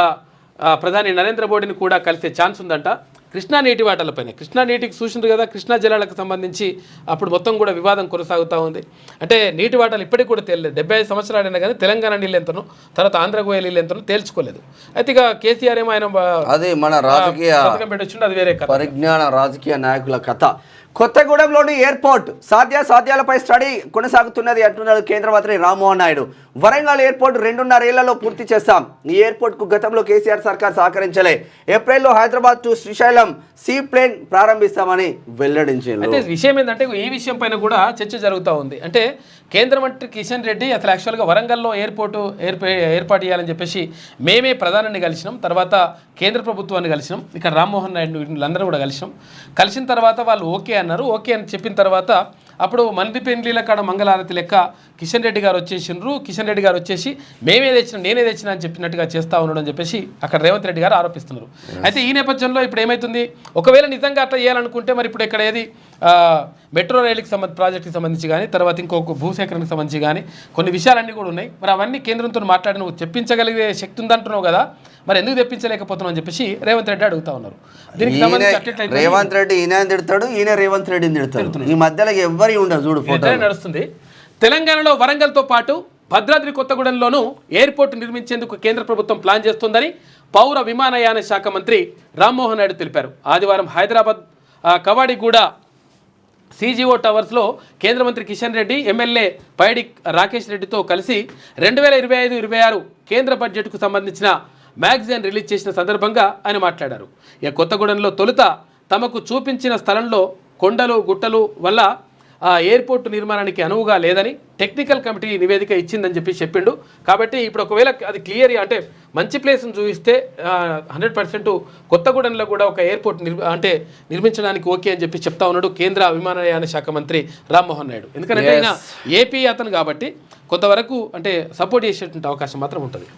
ప్రధాని నరేంద్ర మోడీని కూడా కలిసే ఛాన్స్ ఉందంట. కృష్ణా నీటి వాటాలపైన కృష్ణా నీటికి చూసిండ్రు కదా, కృష్ణా జలాలకు సంబంధించి అప్పుడు మొత్తం కూడా వివాదం కొనసాగుతూ ఉంది. అంటే నీటి వాటాలు ఇప్పటికి కూడా తేలలేదు. 75 సంవత్సరాలైనా కానీ తెలంగాణ నీళ్ళు ఎంతనో తర్వాత ఆంధ్ర గోయా నీళ్ళు ఎంతనో తేల్చుకోలేదు. అయితే ఇక కేసీఆర్ ఏమో ఆయన అది మన రాజకీయ పథకం పెట్టొచ్చిండు, అది వేరే పరిజ్ఞాన రాజకీయ నాయకుల కథ. కొత్తగూడెంలోని ఎయిర్పోర్ట్ సాధ్యాలపై స్టడీ కొనసాగుతున్నది అంటున్నాడు కేంద్ర మంత్రి రామ్మోహన్ నాయుడు. వరంగల్ ఎయిర్పోర్ట్ 2.5 ఏళ్లలో పూర్తి చేస్తాం. ఈ ఎయిర్పోర్ట్కు గతంలో కేసీఆర్ సర్కార్ సహకరించలే. ఏప్రిల్లో హైదరాబాద్ టు శ్రీశైలం నిమిషం సీ ప్లేన్ ప్రారంభిస్తామని వెల్లడించారు. అయితే విషయం ఏంటంటే ఈ విషయం పైన కూడా చర్చ జరుగుతూ ఉంది. అంటే కేంద్ర మంత్రి కిషన్ రెడ్డి అసలు యాక్చువల్గా వరంగల్లో ఎయిర్పోర్టు ఏర్పాటు చేయాలని చెప్పేసి మేమే ప్రధానాన్ని కలిసినాం, తర్వాత కేంద్ర ప్రభుత్వాన్ని కలిసినాం, ఇక్కడ రామ్మోహన్ నాయుడు వీళ్ళందరూ కూడా కలిసిన తర్వాత వాళ్ళు ఓకే అన్నారు. ఓకే అని చెప్పిన తర్వాత అప్పుడు మంది పెండ్లీల కాడ మంగళారతి లెక్క కిషన్ రెడ్డి గారు వచ్చేసిండ్రు. కిషన్ రెడ్డి గారు వచ్చేసి నేనే తెచ్చిన అని చెప్పినట్టుగా చేస్తూ ఉన్నాడు అని చెప్పేసి అక్కడ రేవంత్ రెడ్డి గారు ఆరోపిస్తున్నారు. అయితే ఈ నేపథ్యంలో ఇప్పుడు ఏమవుతుంది, ఒకవేళ నిజంగా అట్లా చేయాలనుకుంటే మరి ఇప్పుడు ఇక్కడ ఏది మెట్రో రైలుకి ప్రాజెక్టుకి సంబంధించి కానీ తర్వాత ఇంకొక భూసేకరణకు సంబంధించి కానీ కొన్ని విషయాలన్నీ కూడా ఉన్నాయి. మరి అవన్నీ కేంద్రంతో మాట్లాడి నువ్వు తెప్పించగలిగే శక్తి ఉందంటున్నావు కదా, మరి ఎందుకు తెప్పించలేకపోతున్నావు అని చెప్పేసి రేవంత్ రెడ్డి అడుగుతా ఉన్నారు. దీనికి సంబంధించి రేవంత్ రెడ్డి ఈయన తిడతాడు, ఈయన రేవంత్ రెడ్డిని తిడతాడు. ఈ మధ్యలో ఎవరి ఉండదు చూడు నడుస్తుంది. తెలంగాణలో వరంగల్తో పాటు భద్రాద్రి కొత్తగూడెంలోనూ ఎయిర్పోర్ట్ నిర్మించేందుకు కేంద్ర ప్రభుత్వం ప్లాన్ చేస్తుందని పౌర విమానయాన శాఖ మంత్రి రామ్మోహన్ నాయుడు తెలిపారు. ఆదివారం హైదరాబాద్ కవాడిగూడ CGO టవర్స్లో కేంద్ర మంత్రి కిషన్ రెడ్డి, ఎమ్మెల్యే పైడి రాకేష్ రెడ్డితో కలిసి 2025-26 కేంద్ర బడ్జెట్కు సంబంధించిన మ్యాగజైన్ రిలీజ్ చేసిన సందర్భంగా ఆయన మాట్లాడారు. ఇక కొత్తగూడెంలో తొలుత తమకు చూపించిన స్థలంలో కొండలు గుట్టలు వల్ల ఎయిర్పోర్టు నిర్మాణానికి అనువుగా లేదని టెక్నికల్ కమిటీ నివేదిక ఇచ్చిందని చెప్పి చెప్పిండు. కాబట్టి ఇప్పుడు ఒకవేళ అది క్లియర్ అంటే మంచి ప్లేస్ని చూపిస్తే 100% కొత్తగూడెంలో కూడా ఒక ఎయిర్పోర్ట్ నిర్మించడానికి ఓకే అని చెప్పి చెప్తా ఉన్నాడు కేంద్ర విమానయాన శాఖ మంత్రి రామ్మోహన్ నాయుడు. ఎందుకంటే ఆయన ఏపీ అతను కాబట్టి కొంతవరకు అంటే సపోర్ట్ చేసేటువంటి అవకాశం మాత్రం ఉంటుంది.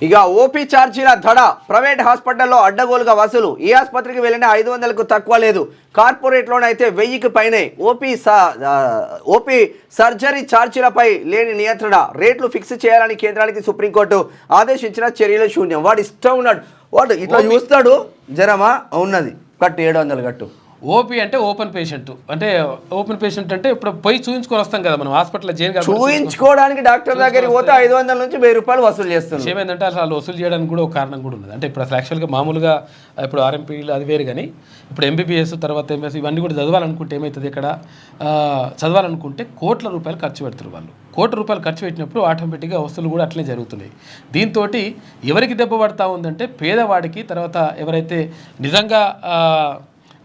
ఇక ఓపీ ఛార్జీల ధడ ప్రైవేట్ హాస్పిటల్లో అడ్డగోలుగా వసూలు. ఏ ఆసుపత్రికి వెళ్ళినా 500కు తక్కువ లేదు. కార్పొరేట్లోనైతే 1000కి పైనే. ఓపీ సర్జరీ ఛార్జీలపై లేని నియంత్రణ, రేట్లు ఫిక్స్ చేయాలని కేంద్రానికి సుప్రీంకోర్టు ఆదేశించిన చర్యలు శూన్యం. వాడు ఇష్టం ఉన్నాడు, వాడు ఇట్లా చూస్తాడు, జరమా ఉన్నది కట్టు 700 కట్టు. ఓపీ అంటే ఓపెన్ పేషెంట్ అంటే ఇప్పుడు పోయి చూపించుకొని వస్తాం కదా మనం హాస్పిటల్లో చూపించుకోవడానికి డాక్టర్ దగ్గరికి పోతే 500 నుంచి 1000 రూపాయలు వసూలు చేస్తారు. విషయం ఏంటంటే అసలు వసూలు చేయడానికి కూడా ఒక కారణం కూడా ఉన్నది. అంటే ఇప్పుడు అసలు యాక్చువల్గా మామూలుగా ఇప్పుడు ఆర్ఎంపీలు అది వేరు, కానీ ఇప్పుడు MBBS తర్వాత MS ఇవన్నీ కూడా చదవాలనుకుంటే ఏమవుతుంది, ఇక్కడ చదవాలనుకుంటే కోట్ల రూపాయలు ఖర్చు పెడతారు వాళ్ళు. కోట్ల రూపాయలు ఖర్చు పెట్టినప్పుడు ఆటోమేటిక్గా వసూలు కూడా అట్లనే జరుగుతున్నాయి. దీంతో ఎవరికి దెబ్బ పడతా ఉందంటే పేదవాడికి, తర్వాత ఎవరైతే నిజంగా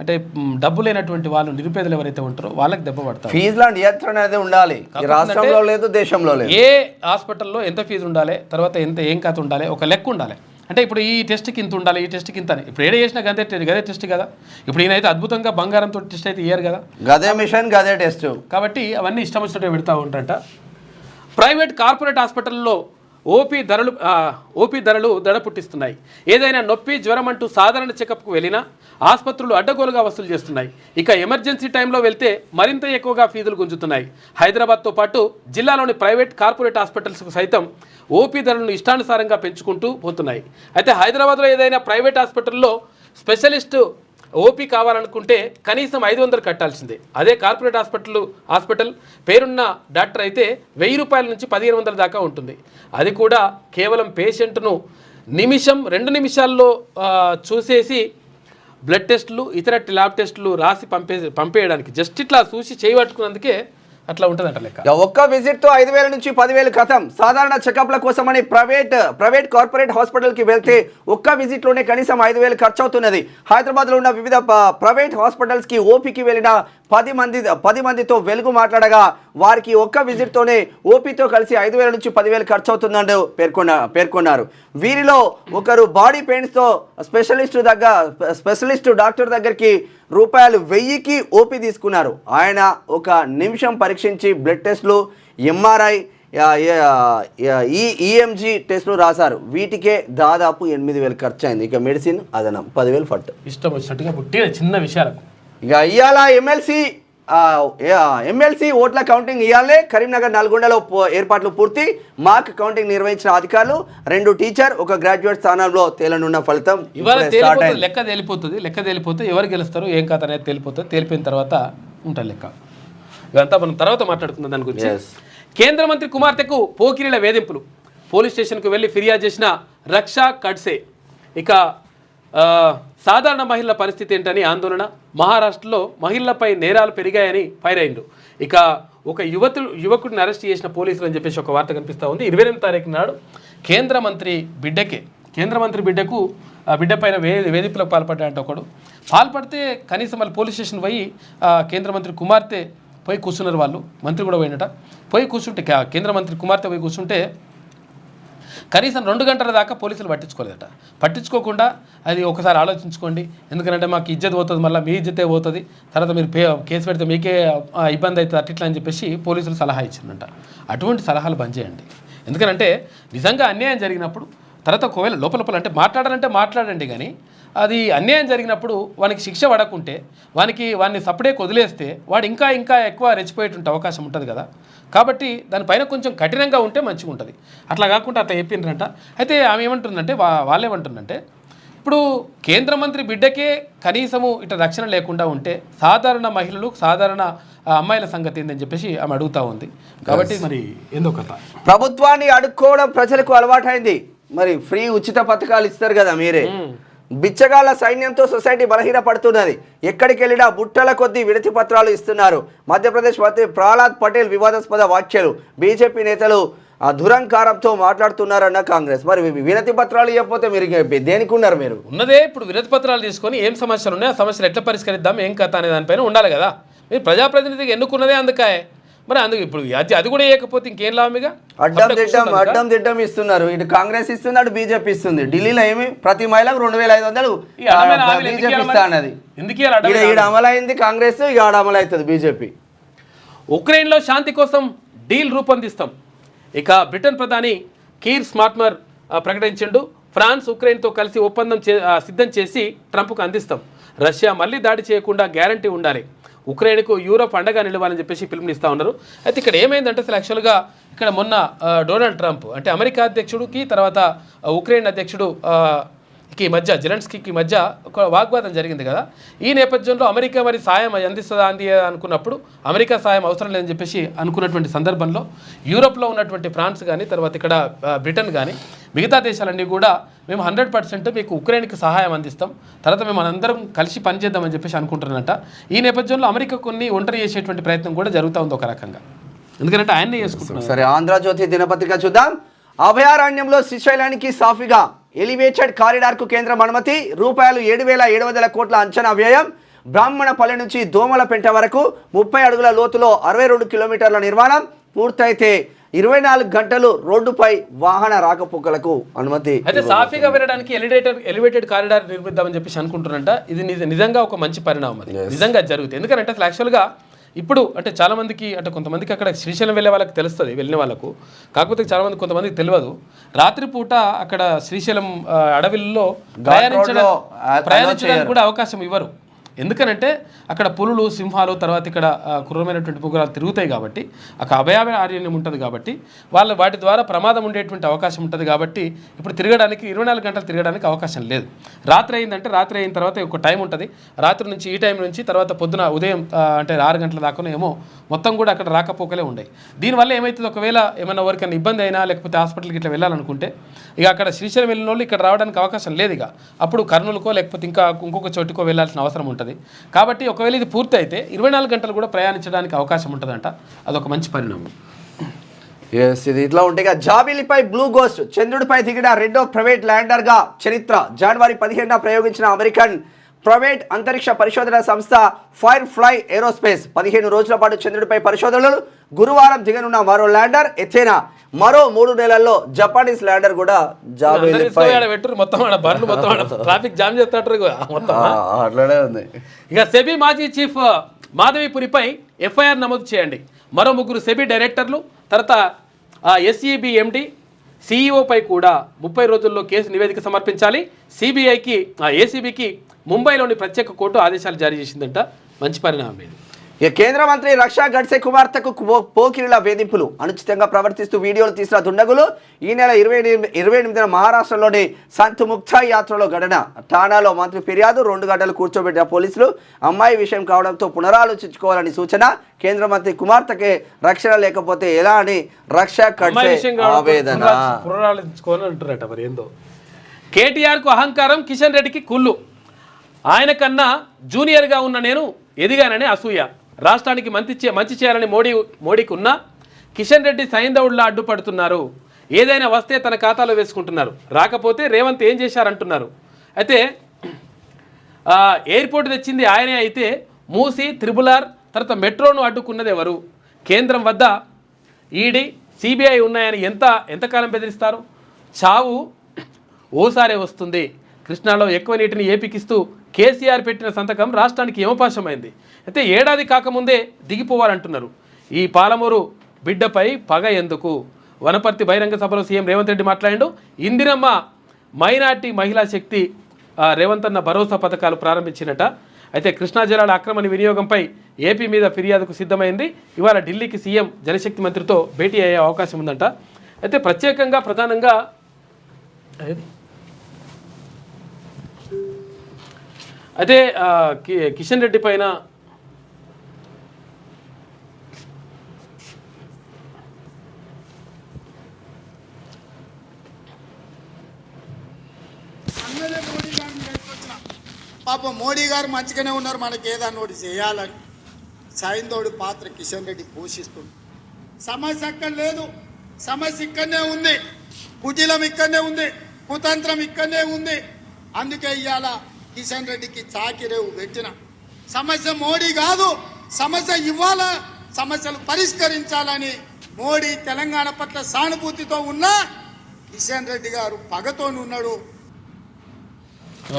అంటే డబ్బు లేనటువంటి వాళ్ళు నిరుపేదలు ఎవరైతే ఉంటారో వాళ్ళకి దెబ్బ పడతారు. ఫీజుల నియంత్రణ అనేది ఉండాలి, రాష్ట్రంలో లేదు, దేశంలో లేదు. ఏ హాస్పిటల్లో ఎంత ఫీజు ఉండాలి, తర్వాత ఏం కథ ఉండాలి, ఒక లెక్క ఉండాలి. అంటే ఇప్పుడు ఈ టెస్ట్కి ఇంత ఉండాలి, ఈ టెస్ట్కి ఇంత అని. ఇప్పుడు ఏడే చేసినా గదే టెస్ట్ కదా. ఇప్పుడు ఈయనైతే అద్భుతంగా బంగారంతో టెస్ట్ అయితే ఇయ్యారు కదా, గదే మిషన్ గదే టెస్ట్. కాబట్టి అవన్నీ ఇష్టం వచ్చినట్టు పెడతా ఉంటారంట. ప్రైవేట్ కార్పొరేట్ హాస్పిటల్లో ఓపీ ధరలు దడ పుట్టిస్తున్నాయి. ఏదైనా నొప్పి జ్వరం అంటూ సాధారణ చెకప్కు వెళ్ళినా ఆసుపత్రులు అడ్డగోలుగా వసూలు చేస్తున్నాయి. ఇక ఎమర్జెన్సీ టైంలో వెళ్తే మరింత ఎక్కువగా ఫీజులు గుంజుతున్నాయి. హైదరాబాద్తో పాటు జిల్లాలోని ప్రైవేట్ కార్పొరేట్ హాస్పిటల్స్కు సైతం ఓపీ ధరలను ఇష్టానుసారంగా పెంచుకుంటూ పోతున్నాయి. అయితే హైదరాబాద్లో ఏదైనా ప్రైవేట్ హాస్పిటల్లో స్పెషలిస్ట్ ఓపీ కావాలనుకుంటే కనీసం 500 కట్టాల్సిందే. అదే కార్పొరేట్ హాస్పిటల్ పేరున్న డాక్టర్ అయితే 1000 రూపాయల నుంచి 1500 దాకా ఉంటుంది. అది కూడా కేవలం పేషెంట్ను 2 నిమిషాల్లో చూసేసి బ్లడ్ టెస్టులు, ఇతర ల్యాబ్ టెస్టులు రాసి పంపేయడానికి జస్ట్ ఇట్లా చూసి చేయబట్టుకున్నందుకే అట్లా ఉంటుందంట లెక్క. ఒక్క విజిట్తో 5000 నుంచి 10,000 ఖతం. సాధారణ చెకప్ల కోసమని ప్రైవేట్ కార్పొరేట్ హాస్పిటల్కి వెళ్తే ఒక్క విజిట్లోనే కనీసం 5000 ఖర్చు అవుతున్నది. హైదరాబాద్లో ఉన్న వివిధ ప్రైవేట్ హాస్పిటల్స్కి ఓపీకి వెళ్ళిన 10 మందితో వెలుగు మాట్లాడగా వారికి ఒక్క విజిట్తోనే ఓపీతో కలిసి 5000 నుంచి 10,000 ఖర్చు అవుతుందంటూ పేర్కొన్నారు. వీరిలో ఒకరు బాడీ పెయిన్స్తో స్పెషలిస్ట్ డాక్టర్ దగ్గరికి ₹1000కి ఓపీ తీసుకున్నారు. ఆయన 1 నిమిషం పరీక్షించి బ్లడ్ టెస్టులు, MRI, EMG టెస్టులు రాశారు. వీటికే దాదాపు 8,000 ఖర్చు అయింది. ఇక మెడిసిన్ అదనం 10,000 ఫట్. ఇష్టం వచ్చినట్టుగా పుట్టిన చిన్న విషయాలకు ఇక ఇవాళ ఎమ్మెల్సీ ఓట్ల కౌంటింగ్ ఇవ్వాలే. కరీంనగర్, నల్గొండలో ఏర్పాట్లు పూర్తి. మాక్ కౌంటింగ్ నిర్వహించిన అధికారులు 2 టీచర్ 1 గ్రాడ్యుయేట్ స్థానంలో తేలనున్న ఫలితం ఇవాళ లెక్క తేలిపోతే ఎవరు గెలుస్తారు ఏం కథ అనేది తేలిపోయిన తర్వాత ఉంటుంది లెక్క. ఇదంతా మనం తర్వాత మాట్లాడుకుందాం దాని గురించి. కేంద్ర మంత్రి కుమార్తెకు పోకిరీల వేధింపులు. పోలీస్ స్టేషన్కు వెళ్ళి ఫిర్యాదు చేసిన రక్షా ఖడ్సే. ఇక సాధారణ మహిళల పరిస్థితి ఏంటని ఆందోళన. మహారాష్ట్రలో మహిళలపై నేరాలు పెరిగాయని ఫైర్ అయిండు. ఇక ఒక యువకుడిని అరెస్ట్ చేసిన పోలీసులు అని చెప్పేసి ఒక వార్త కనిపిస్తూ ఉంది. 28వ తారీఖు నాడు కేంద్ర మంత్రి బిడ్డకు బిడ్డ పైన వేధింపులకు పాల్పడ్డాడంట ఒకడు. పాల్పడితే కనీసం వాళ్ళు పోలీస్ స్టేషన్ పోయి కేంద్ర మంత్రి కుమార్తె పోయి కూర్చున్నారు, వాళ్ళు మంత్రి కూడా పోయినట. పోయి కూర్చుంటే కేంద్ర మంత్రి కుమార్తె పోయి కూర్చుంటే కనీసం 2 గంటల దాకా పోలీసులు పట్టించుకోలేదట. పట్టించుకోకుండా అది ఒకసారి ఆలోచించుకోండి, ఎందుకంటే మాకు ఇజ్జత్ పోతుంది, మళ్ళీ మీ ఇజ్జతే పోతుంది, తర్వాత మీరు కేసు పెడితే మీకే ఇబ్బంది అవుతుంది అట్లా అని చెప్పేసి పోలీసులు సలహా ఇచ్చిందంట. అటువంటి సలహాలు బంద్ చేయండి. ఎందుకంటే నిజంగా అన్యాయం జరిగినప్పుడు తర్వాత ఒకవేళ లోపల అంటే మాట్లాడండి, కానీ అది అన్యాయం జరిగినప్పుడు వానికి శిక్ష పడకుంటే వాడిని సపడే వదిలేస్తే వాడు ఇంకా ఎక్కువ రెచ్చిపోయేటువంటి అవకాశం ఉంటుంది కదా. కాబట్టి దానిపైన కొంచెం కఠినంగా ఉంటే మంచిగా ఉంటుంది. అట్లా కాకుండా అట్లా చెప్పిండ్రంట. అయితే ఆమె ఏమంటుందంటే వాళ్ళేమంటుందంటే ఇప్పుడు కేంద్ర మంత్రి బిడ్డకే కనీసము ఇట్లా రక్షణ లేకుండా ఉంటే సాధారణ మహిళలు సాధారణ అమ్మాయిల సంగతి ఏందని చెప్పేసి ఆమె అడుగుతూ ఉంది. కాబట్టి మరి ఏందో కథ, ప్రభుత్వాన్ని అడుక్కోవడం ప్రజలకు అలవాటైంది. మరి ఫ్రీ ఉచిత పథకాలు ఇస్తారు కదా మీరే, బిచ్చగాళ్ల సైన్యంతో సొసైటీ బలహీనపడుతున్నది. ఎక్కడికి వెళ్ళినా బుట్టల కొద్దీ వినతి పత్రాలు ఇస్తున్నారు. మధ్యప్రదేశ్ మంత్రి ప్రహ్లాద్ పటేల్ వివాదాస్పద వ్యాఖ్యలు. బీజేపీ నేతలు దురంకారంతో మాట్లాడుతున్నారన్న కాంగ్రెస్. మరి వినతి పత్రాలు ఇవ్వకపోతే మీరు దేనికి ఉన్నారు? మీరు ఉన్నదే ఇప్పుడు వినతి పత్రాలు తీసుకొని ఏం సమస్యలు ఉన్నాయి, ఆ సమస్యలు ఎట్లా పరిష్కరిద్దాం, ఏం కథ అనే దానిపైన ఉండాలి కదా. మీరు ప్రజాప్రతినిధికి ఎన్నుకున్నదే అందుకే. మరి అందుకు ఇప్పుడు అది కూడా ఇవ్వకపోతే ఇంకేం లాభమిగా? అడ్డం దిడ్డం ఇస్తున్నారు. ఇటు కాంగ్రెస్ ఇస్తుంది, అటు బీజేపీ ఇస్తుంది. ఢిల్లీలో ఏమి ప్రతి మహిళకు 2500 బీజేపీ ఇస్తా అన్నది. ఈడ అమలైంది కాంగ్రెస్, ఆడ అమలవుతుంది బీజేపీ. ఉక్రెయిన్లో శాంతి కోసం డీల్ రూపొందిస్తాం. ఇక బ్రిటన్ ప్రధాని కీర్ స్మార్ట్మర్ ప్రకటించిండు. ఫ్రాన్స్ ఉక్రెయిన్తో కలిసి ఒప్పందం సిద్ధం చేసి ట్రంప్కు అందిస్తాం. రష్యా మళ్ళీ దాడి చేయకుండా గ్యారంటీ ఉండాలి. ఉక్రెయిన్కు యూరోప్ అండగా నిలవాలని చెప్పేసి పిలుపునిస్తూ ఉన్నారు. అయితే ఇక్కడ ఏమైందంటే అసలు యాక్చువల్గా ఇక్కడ మొన్న డొనాల్డ్ ట్రంప్ అంటే అమెరికా అధ్యక్షుడికి తర్వాత ఉక్రెయిన్ అధ్యక్షుడు కి మధ్య జెలెన్స్కీకి మధ్య ఒక వాగ్వాదం జరిగింది కదా. ఈ నేపథ్యంలో అమెరికా మరి సాయం అందిస్తుందా అనుకున్నప్పుడు అమెరికా సాయం అవసరం లేదని చెప్పేసి అనుకున్నటువంటి సందర్భంలో యూరోప్లో ఉన్నటువంటి ఫ్రాన్స్ కానీ తర్వాత ఇక్కడ బ్రిటన్ కానీ మిగతా దేశాలన్నీ కూడా మేము 100% మీకు ఉక్రెయిన్కి సహాయం అందిస్తాం, తర్వాత మేము మనందరం కలిసి పనిచేద్దామని చెప్పేసి అనుకుంటున్నారంట. ఈ నేపథ్యంలో అమెరికా కొన్ని ఒంటరి చేసేటువంటి ప్రయత్నం కూడా జరుగుతూ ఉంది ఒక రకంగా, ఎందుకంటే ఆయన్నే చేసుకుంటున్నారు. సరే, ఆంధ్రజ్యోతి దినపత్రిక చూద్దాం. అభయారణ్యంలో శ్రీశైలానికి సాఫీగా ఎలివేటెడ్ కారిడార్కు కేంద్రం అనుమతి. రూపాయలు 7,700 కోట్ల అంచనా వ్యయం. బ్రాహ్మణపల్లి నుంచి దోమలపెంట వరకు 30 అడుగుల లోతులో 62 కిలోమీటర్ల నిర్మాణం పూర్తయితే 24 గంటలు రోడ్డుపై వాహన రాకపోకలకు అనుమతి. అయితే సాఫీగా వెళ్ళడానికి ఎలివేటెడ్ కారిడార్ నిర్మిద్దామని చెప్పేసి అనుకుంటున్నారంట. ఇది నిజంగా ఒక మంచి పరిణామం, అది నిజంగా జరుగుతుంది. ఎందుకంటే అసలు యాక్చువల్గా ఇప్పుడు అంటే చాలామందికి అంటే కొంతమందికి అక్కడ శ్రీశైలం వెళ్ళే వాళ్ళకి తెలుస్తుంది, వెళ్ళిన వాళ్ళకు. కాకపోతే చాలామంది కొంతమందికి తెలియదు. రాత్రిపూట అక్కడ శ్రీశైలం అడవిల్లో ప్రయాణించడానికి కూడా అవకాశం ఇవ్వరు. ఎందుకనంటే అక్కడ పులులు సింహాలు తర్వాత ఇక్కడ క్రూరమైనటువంటి మృగాలు తిరుగుతాయి కాబట్టి అక్కడ అభయారణ్యం ఉంటుంది కాబట్టి వాటి ద్వారా ప్రమాదం ఉండేటువంటి అవకాశం ఉంటుంది. కాబట్టి ఇప్పుడు తిరగడానికి 24 గంటలు తిరగడానికి అవకాశం లేదు. రాత్రి అయిందంటే రాత్రి అయిన తర్వాత ఒక టైం ఉంటుంది. రాత్రి నుంచి ఈ టైం నుంచి తర్వాత పొద్దున ఉదయం అంటే 6 గంటల దాకా ఏమో మొత్తం కూడా అక్కడ రాకపోకలే ఉన్నాయి. దీనివల్ల ఏమవుతుంది, ఒకవేళ ఏమైనా ఎవరికైనా ఇబ్బంది అయినా లేకపోతే హాస్పిటల్కి ఇట్లా వెళ్ళాలనుకుంటే ఇక అక్కడ శ్రీశైలం వెళ్ళిన వాళ్ళు ఇక్కడ రావడానికి అవకాశం లేదు. ఇక అప్పుడు కర్నూలుకో లేకపోతే ఇంకొక చోటుకో వెళ్ళాల్సిన అవసరం ఉంటుంది. కాబట్టి ఒకవేళ ఇది పూర్తి అయితే 24 గంటలు కూడా ప్రయాణించడానికి అవకాశం ఉంటుందంట. అదొక మంచి పరిణామం. ఇది ఇట్లా ఉంటే జాబిలిపై బ్లూ గోస్ట్ చంద్రుడిపై దిగిన రెండో ప్రైవేట్ ల్యాండర్గా చరిత్ర. జనవరి 15న ప్రయోగించిన అమెరికన్ ప్రైవేట్ అంతరిక్ష పరిశోధన సంస్థ ఫైర్ ఫ్లై ఏరోస్పేస్ 15 రోజుల పాటు చంద్రుడిపై పరిశోధనలు. గురువారం దిగనున్న మరో ల్యాండర్ ఎథేనా. మరో 3 నెలల్లో జపానీస్ ల్యాండర్ కూడా ట్రాఫిక్ జామ్ చేస్తాడు మొత్తం అట్లానే ఉంది. ఇక సెబీ మాజీ చీఫ్ మాధవిపురిపై ఎఫ్ఐఆర్ నమోదు చేయండి. మరో 3 సెబీ డైరెక్టర్లు తర్వాత ఎస్ఈబి ఎండి సిఇఓపై కూడా 30 రోజుల్లో కేసు నివేదిక సమర్పించాలి. ఏసీబీకి ముంబైలోని ప్రత్యేక కోర్టు ఆదేశాలు జారీ చేసిందంట. మంచి పరిణామం ఇది. ఇక కేంద్ర మంత్రి రక్షా గడ్సే కుమార్తెకు పోకిరిల వేధింపులు. అనుచితంగా ప్రవర్తిస్తూ వీడియోలు తీసిన దుండగులు. ఈ నెల 28న మహారాష్ట్రలోని సంత్ ముక్తాయ్ యాత్రలో ఘటన. ఠాణాలో మంత్రి ఫిర్యాదు. 2 గంటలు కూర్చోబెట్టిన పోలీసులు. అమ్మాయి విషయం కావడంతో పునరాలోచించుకోవాలని సూచన. కేంద్ర మంత్రి కుమార్తెకే రక్షణ లేకపోతే ఎలా అని రక్షా గడ్సే ఆవేదన. పునరాలోచించుకోవాలంటారట. మరి ఏందో కేటీఆర్కు అహంకారం, కిషన్ రెడ్డికి కుళ్ళు. ఆయన కన్నా జూనియర్గా ఉన్న నేను ఎదిగానని అసూయ. రాష్ట్రానికి మంచి చేయాలని మోడీకి ఉన్నా కిషన్ రెడ్డి సైంధవుడిలా అడ్డుపడుతున్నారు. ఏదైనా వస్తే తన ఖాతాలో వేసుకుంటున్నారు. రాకపోతే రేవంత్ ఏం చేశారంటున్నారు. అయితే ఎయిర్పోర్ట్ తెచ్చింది ఆయనే అయితే మూసి త్రిబులార్ తర్వాత మెట్రోను అడ్డుకున్నది ఎవరు? కేంద్రం వద్ద ఈడీ సిబిఐ ఉన్నాయని ఎంతకాలం బెదిరిస్తారు? చావు ఓసారే వస్తుంది. కృష్ణాలో ఎక్కువ నీటిని ఏపీకిస్తూ కేసీఆర్ పెట్టిన సంతకం రాష్ట్రానికి యమపాశమైంది. అయితే ఏడాది కాకముందే దిగిపోవాలంటున్నారు. ఈ పాలమూరు బిడ్డపై పగ ఎందుకు? వనపర్తి బహిరంగ సభలో సీఎం రేవంత్ రెడ్డి మాట్లాడిండు. ఇందిరమ్మ మైనార్టీ మహిళా శక్తి రేవంత్ అన్న భరోసా పథకాలు ప్రారంభించినట. అయితే కృష్ణా జలాల అక్రమ వినియోగంపై ఏపీ మీద ఫిర్యాదుకు సిద్ధమైంది. ఇవాళ ఢిల్లీకి సీఎం జలశక్తి మంత్రితో భేటీ అయ్యే అవకాశం ఉందంట. అయితే ప్రత్యేకంగా ప్రధానంగా అయితే కిషన్ రెడ్డి పైన పాపం మోడీ గారు మంచిగానే ఉన్నారు, మనకి ఏదన్నా ఒకటి చేయాలని సాయంతోడి పాత్ర కిషన్ రెడ్డి పోషిస్తుంది. సమస్య అక్కడ లేదు, సమస్య ఇక్కడనే ఉంది, కుటిలం ఇక్కడనే ఉంది, కుతంత్రం ఇక్కడనే ఉంది. అందుకే ఇవాళ కిషన్ రెడ్డికి చాకిరేవు పెట్టిన. సమస్య మోడీ కాదు, సమస్య ఇవాళ సమస్యలు పరిష్కరించాలని మోడీ తెలంగాణ పట్ల సానుభూతితో ఉన్న కిషన్ రెడ్డి గారు పగతోని ఉన్నాడు.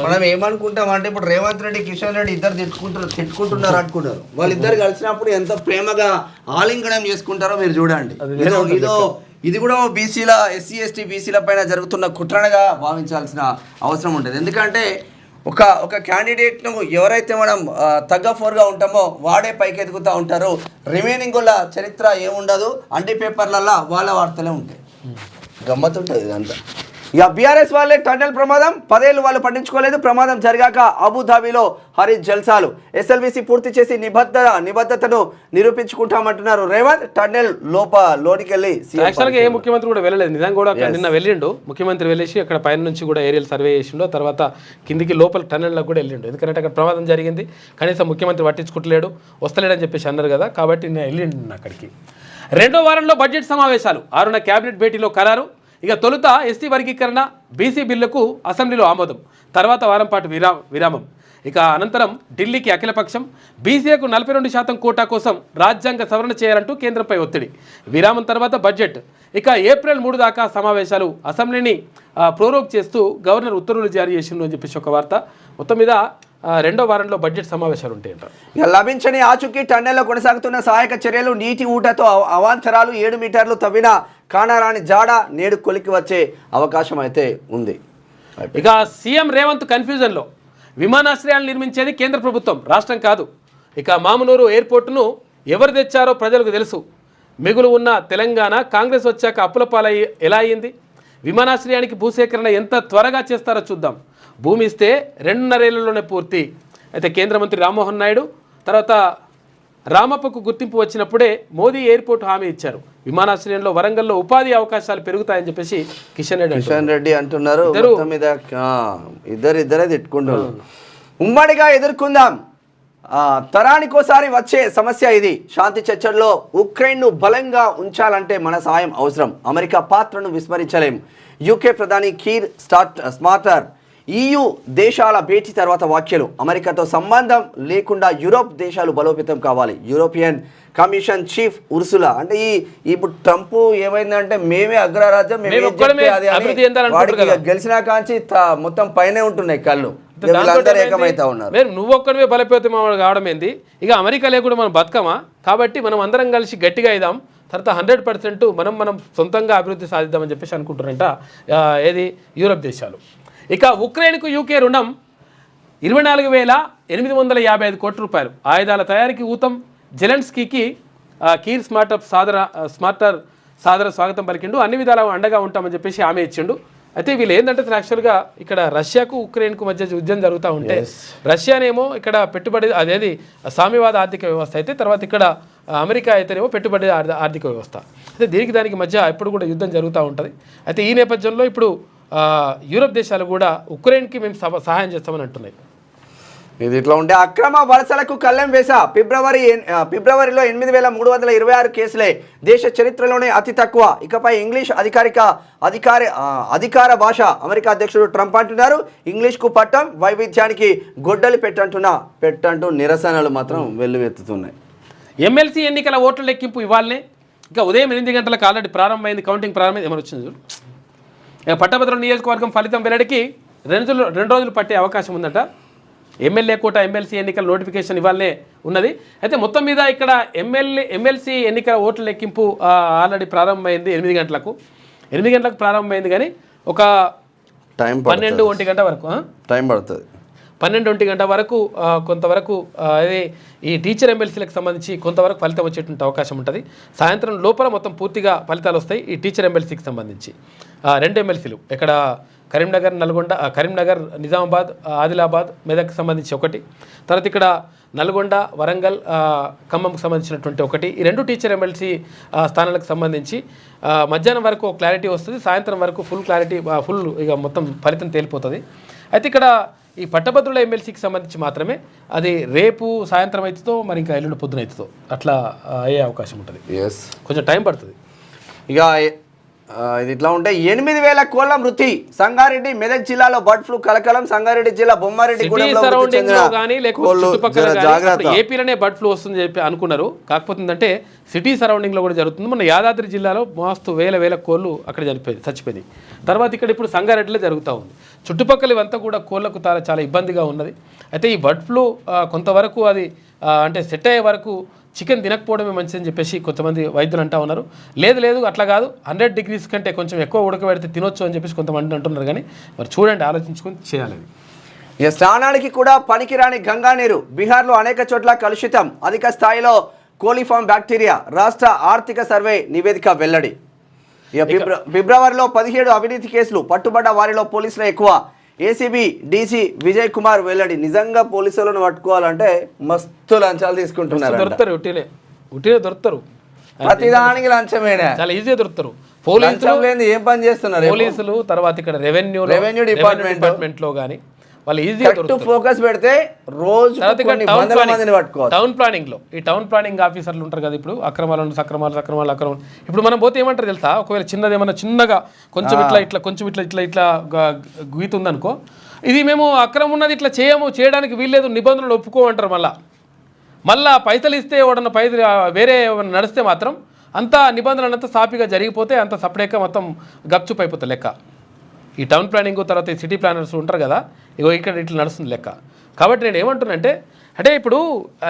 మనం ఏమనుకుంటాం అంటే ఇప్పుడు రేవంత్ రెడ్డి కిషన్ రెడ్డి ఇద్దరు తిట్టుకుంటున్నారు అనుకున్నారు. వాళ్ళిద్దరు కలిసినప్పుడు ఎంత ప్రేమగా ఆలింగనం చేసుకుంటారో మీరు చూడండి. ఇది కూడా బీసీల ఎస్సీ ఎస్టీ బీసీల పైన జరుగుతున్న కుట్రనగా భావించాల్సిన అవసరం ఉంటుంది. ఎందుకంటే ఒక క్యాండిడేట్ను ఎవరైతే మనం తగ్గఫోర్గా ఉంటామో వాడే పైకి ఎదుగుతూ ఉంటారు. రిమైనింగ్ వాళ్ళ చరిత్ర ఏముండదు, అంటి పేపర్లలో వాళ్ళ వార్తలే ఉంటాయి. గమ్మతుంటుంది ఇదంతా. ఇక బీఆర్ఎస్ వాళ్ళే టన్నెల్ ప్రమాదం, 10 ఏళ్ళు వాళ్ళు పట్టించుకోలేదు. ప్రమాదం జరిగాక అబుధాబిలో హరీష్ జల్సాలు. ఎస్ఎల్బీసీ పూర్తి చేసి నిబద్ధతను నిరూపించుకుంటామంటున్నారు రేవంత్. టన్నెల్ లోనికి వెళ్ళి యాక్చువల్గా ఏ ముఖ్యమంత్రి కూడా వెళ్ళలేదు. నిజంగా కూడా నిన్న వెళ్ళిండు ముఖ్యమంత్రి, వెళ్ళేసి అక్కడ పైన నుంచి కూడా ఏరియల్ సర్వే చేసిండు. తర్వాత కిందికి లోపల టన్నెల్లోకి కూడా వెళ్ళిండు. ఎందుకంటే అక్కడ ప్రమాదం జరిగింది, కనీసం ముఖ్యమంత్రి పట్టించుకుంటలేడు, వస్తలేడని చెప్పేసి అన్నారు కదా. కాబట్టి నేను వెళ్ళిండు అక్కడికి. 2వ వారంలో బడ్జెట్ సమావేశాలు, 6న క్యాబినెట్ భేటీలో ఖరారు. ఇక తొలుత ఎస్టీ వర్గీకరణ బీసీ బిల్లుకు అసెంబ్లీలో ఆమోదం, తర్వాత వారం పాటు విరామం. ఇక అనంతరం ఢిల్లీకి అఖిలపక్షం. బీసీఏకు 42% కోటా కోసం రాజ్యాంగ సవరణ చేయాలంటూ కేంద్రంపై ఒత్తిడి. విరామం తర్వాత బడ్జెట్. ఇక ఏప్రిల్ 3 దాకా సమావేశాలు. అసెంబ్లీని ప్రోరోగ్ చేస్తూ గవర్నర్ ఉత్తర్వులు జారీ చేసిండు అని చెప్పేసి ఒక వార్త. మొత్తం మీద 2వ వారంలో బడ్జెట్ సమావేశాలు ఉంటాయంట. లభించని ఆచూకీ టన్నెల్లో కొనసాగుతున్న సహాయక చర్యలు. నీటి ఊటతో అవాంతరాలు. 7 మీటర్లు తవ్విన కానారాని జాడ నేడు కొలికి వచ్చే అవకాశం అయితే ఉంది. ఇక సీఎం రేవంత్ కన్ఫ్యూజన్లో. విమానాశ్రయాలు నిర్మించేది కేంద్ర ప్రభుత్వం, రాష్ట్రం కాదు. ఇక మామునూరు ఎయిర్పోర్టును ఎవరు తెచ్చారో ప్రజలకు తెలుసు. మిగులు ఉన్న తెలంగాణ కాంగ్రెస్ వచ్చాక అప్పుల పాలయ్యి ఎలా అయ్యింది? విమానాశ్రయానికి భూసేకరణ ఎంత త్వరగా చేస్తారో చూద్దాం. భూమి ఇస్తే 2.5 ఏళ్లలోనే పూర్తి. అయితే కేంద్ర మంత్రి రామ్మోహన్ నాయుడు తర్వాత రామప్పకు గుర్తింపు వచ్చినప్పుడే మోదీ ఎయిర్పోర్ట్ హామీ ఇచ్చారు. విమానాశ్రయంలో వరంగల్లో ఉపాధి అవకాశాలు పెరుగుతాయని చెప్పేసి కిషన్ రెడ్డి అంటున్నారు. ఇద్దరే తిట్టుకుంటున్నారు. ఉమ్మడిగా ఎదుర్కొందాం, తరానికోసారి వచ్చే సమస్య ఇది. శాంతి చర్చల్లో ఉక్రెయిన్ను బలంగా ఉంచాలంటే మన సాయం అవసరం. అమెరికా పాత్రను విస్మరించలేం. యూకే ప్రధాని కీర్ స్మార్టర్. EU దేశాల భేటీ తర్వాత వ్యాఖ్యలు. అమెరికాతో సంబంధం లేకుండా యూరోప్ దేశాలు బలోపేతం కావాలి. European commission chief Ursula. అంటే ఇప్పుడు ట్రంప్ ఏమైందంటే మేమే అగ్రరాజ్యం, గెలిచినా కాంచి మొత్తం పైనే ఉంటున్నాయి కళ్ళు. నువ్వు ఒక్కడివే బలపేతం కావడం ఏంది? ఇక అమెరికా లేకుండా మనం బతకమా? కాబట్టి మనం అందరం కలిసి గట్టిగా అయిదాం, తర్వాత 100% మనం సొంతంగా అభివృద్ధి సాధిద్దామని చెప్పేసి అనుకుంటున్నారంట ఏది యూరోప్ దేశాలు. ఇక ఉక్రెయిన్కు యూకే రుణం 24,855 కోట్ల రూపాయలు. ఆయుధాల తయారీకి ఊతం. జెలెన్స్కీకి కీర్ స్మార్టర్ సాదర స్వాగతం పలికిండు. అన్ని విధాలా అండగా ఉంటామని చెప్పేసి హామీ ఇచ్చిండు. అయితే వీళ్ళు ఏంటంటే యాక్చువల్గా ఇక్కడ రష్యాకు ఉక్రెయిన్కు మధ్య యుద్ధం జరుగుతూ ఉంటే రష్యానేమో ఇక్కడ పెట్టుబడి అదేది సామ్యవాద ఆర్థిక వ్యవస్థ అయితే, తర్వాత ఇక్కడ అమెరికా అయితేనేమో పెట్టుబడి ఆర్థిక వ్యవస్థ. అయితే దానికి మధ్య ఎప్పుడు కూడా యుద్ధం జరుగుతూ ఉంటుంది. అయితే ఈ నేపథ్యంలో ఇప్పుడు యూరోప్ దేశాలు కూడా ఉక్రెయిన్కి మేము సహాయం చేస్తామని అంటున్నాయి. ఇది ఇట్లా ఉంటే అక్రమ వలసలకు కళ్ళెం వేసా ఫిబ్రవరిలో 8,326 కేసులే దేశ చరిత్రలోనే అతి తక్కువ. ఇకపై ఇంగ్లీష్ అధికార భాష. అమెరికా అధ్యక్షుడు ట్రంప్ అంటున్నారు. ఇంగ్లీష్కు పట్టం, వైవిధ్యానికి గొడ్డలి పెట్టంటూ నిరసనలు మాత్రం వెల్లువెత్తుతున్నాయి. ఎమ్మెల్సీ ఎన్నికల ఓట్ల లెక్కింపు ఇవాళనే ఇంకా ఉదయం 8 గంటలకు ఆల్రెడీ ప్రారంభమైంది. కౌంటింగ్ ప్రారంభమైంది. ఏమైనా వచ్చింది చూడు. ఇక పట్టభద్రుల నియోజకవర్గం ఫలితం వెల్లడికి 2 రోజులు పట్టే అవకాశం ఉందట. ఎమ్మెల్యే కోట ఎమ్మెల్సీ ఎన్నికల నోటిఫికేషన్ ఇవ్వాలనే ఉన్నది. అయితే మొత్తం మీద ఇక్కడ ఎమ్మెల్సీ ఎన్నికల ఓట్ల లెక్కింపు ఆల్రెడీ ప్రారంభమైంది 8 గంటలకు. 8 గంటలకు ప్రారంభమైంది కానీ ఒక 12-1 గంట వరకు టైం పడుతుంది. 12-1 గంట వరకు కొంతవరకు అదే ఈ టీచర్ ఎమ్మెల్సీలకు సంబంధించి కొంతవరకు ఫలితం వచ్చేటువంటి అవకాశం ఉంటుంది. సాయంత్రం లోపల మొత్తం పూర్తిగా ఫలితాలు వస్తాయి. ఈ టీచర్ ఎమ్మెల్సీకి సంబంధించి 2 ఎమ్మెల్సీలు ఇక్కడ కరీంనగర్, నిజామాబాద్, ఆదిలాబాద్, మెదక్కి సంబంధించి ఒకటి, తర్వాత ఇక్కడ నల్గొండ, వరంగల్, ఖమ్మంకు సంబంధించినటువంటి ఒకటి. ఈ 2 టీచర్ ఎమ్మెల్సీ స్థానాలకు సంబంధించి మధ్యాహ్నం వరకు క్లారిటీ వస్తుంది. సాయంత్రం వరకు ఫుల్ ఇక మొత్తం ఫలితం తేలిపోతుంది. అయితే ఇక్కడ ఈ పట్టభద్రుల ఎమ్మెల్సీకి సంబంధించి మాత్రమే అది రేపు సాయంత్రం అవుతుందో మరి ఇంకా ఎల్లుండి పొద్దున అవుతుందో అట్లా అయ్యే అవకాశం ఉంటుంది. కొంచెం టైం పడుతుంది. ఇక ఇది ఇట్లా ఉంటే 8,000 కోళ్ల మృతి. సంగారెడ్డి, మెదక్ జిల్లాలో బర్డ్ ఫ్లూ కలకలం. సంగారెడ్డి జిల్లా బొమ్మారెడ్డి ఏపీలోనే బర్డ్ ఫ్లూ వస్తుందని చెప్పి అనుకున్నారు. కాకపోతే ఏంటంటే సిటీ సరౌండింగ్లో కూడా జరుగుతుంది. మన యాదాద్రి జిల్లాలో మస్తు వేల కోళ్ళు అక్కడ చచ్చిపోయింది. తర్వాత ఇక్కడ ఇప్పుడు సంగారెడ్డిలో జరుగుతూ ఉంది. చుట్టుపక్కల ఇవంతా కూడా కోళ్లకు చాలా ఇబ్బందిగా ఉన్నది. అయితే ఈ బర్డ్ ఫ్లూ కొంతవరకు అది అంటే సెట్ అయ్యే వరకు చికెన్ తినకపోవడమే మంచిదని చెప్పేసి కొంతమంది వైద్యులు అంటూ ఉన్నారు. లేదు అట్లా కాదు, 100 డిగ్రీస్ కంటే కొంచెం ఎక్కువ ఉడకబెడితే తినొచ్చు అని చెప్పేసి కొంతమంది అంటున్నారు. కానీ మరి చూడండి, ఆలోచించుకొని చేయాలి. ఇక స్నానానికి కూడా పనికిరాని గంగా నీరు. బీహార్లో అనేక చోట్ల కలుషితం. అధిక స్థాయిలో కోలిఫామ్ బ్యాక్టీరియా. రాష్ట్ర ఆర్థిక సర్వే నివేదిక వెల్లడి. ఇక ఫిబ్రవరిలో 17 అవినీతి కేసులు. పట్టుబడ్డ వారిలో పోలీసులు ఎక్కువ. ఏసీబీ డీసీ విజయ్ కుమార్ వెల్లడి. నిజంగా పోలీసులను పట్టుకోవాలంటే మస్తు లంచాలు తీసుకుంటున్నారు. దొరుకుతారు ప్రతిదానికి లంచమేనా? చాలా ఈజీగా దొరుకుతారు. పోలీసులు ఏం పని చేస్తున్నారు? పోలీసులు తర్వాత ఇక్కడ రెవెన్యూ డిపార్ట్మెంట్ లో కానీ వాళ్ళు ఈజీగా ఫోకస్ పెడితే రోజు టౌన్ ప్లానింగ్ లో ఈ టౌన్ ప్లానింగ్ ఆఫీసర్లు ఉంటారు కదా. ఇప్పుడు అక్రమాలు ఇప్పుడు మనం పోతే ఏమంటారు తెలుసా? ఒకవేళ చిన్నగా కొంచెం ఇట్లా గీత ఉందనుకో, ఇది మేము అక్రమం ఉన్నది ఇట్లా చేయడానికి వీల్లేదు, నిబంధనలు ఒప్పుకోమంటారు. మళ్ళా పైసలు ఇస్తే ఎవడన్నా వేరే నడిస్తే మాత్రం అంతా నిబంధనలంతా సాఫీగా జరిగిపోతే అంత సపరేట్గా మొత్తం గప్చుప్ అయిపోతుంది లెక్క. ఈ టౌన్ ప్లానింగ్ తర్వాత ఈ సిటీ ప్లానర్స్ ఉంటారు కదా, ఇక్కడ ఇట్లా నడుస్తుంది లెక్క. కాబట్టి నేను ఏమంటున్నానంటే ఇప్పుడు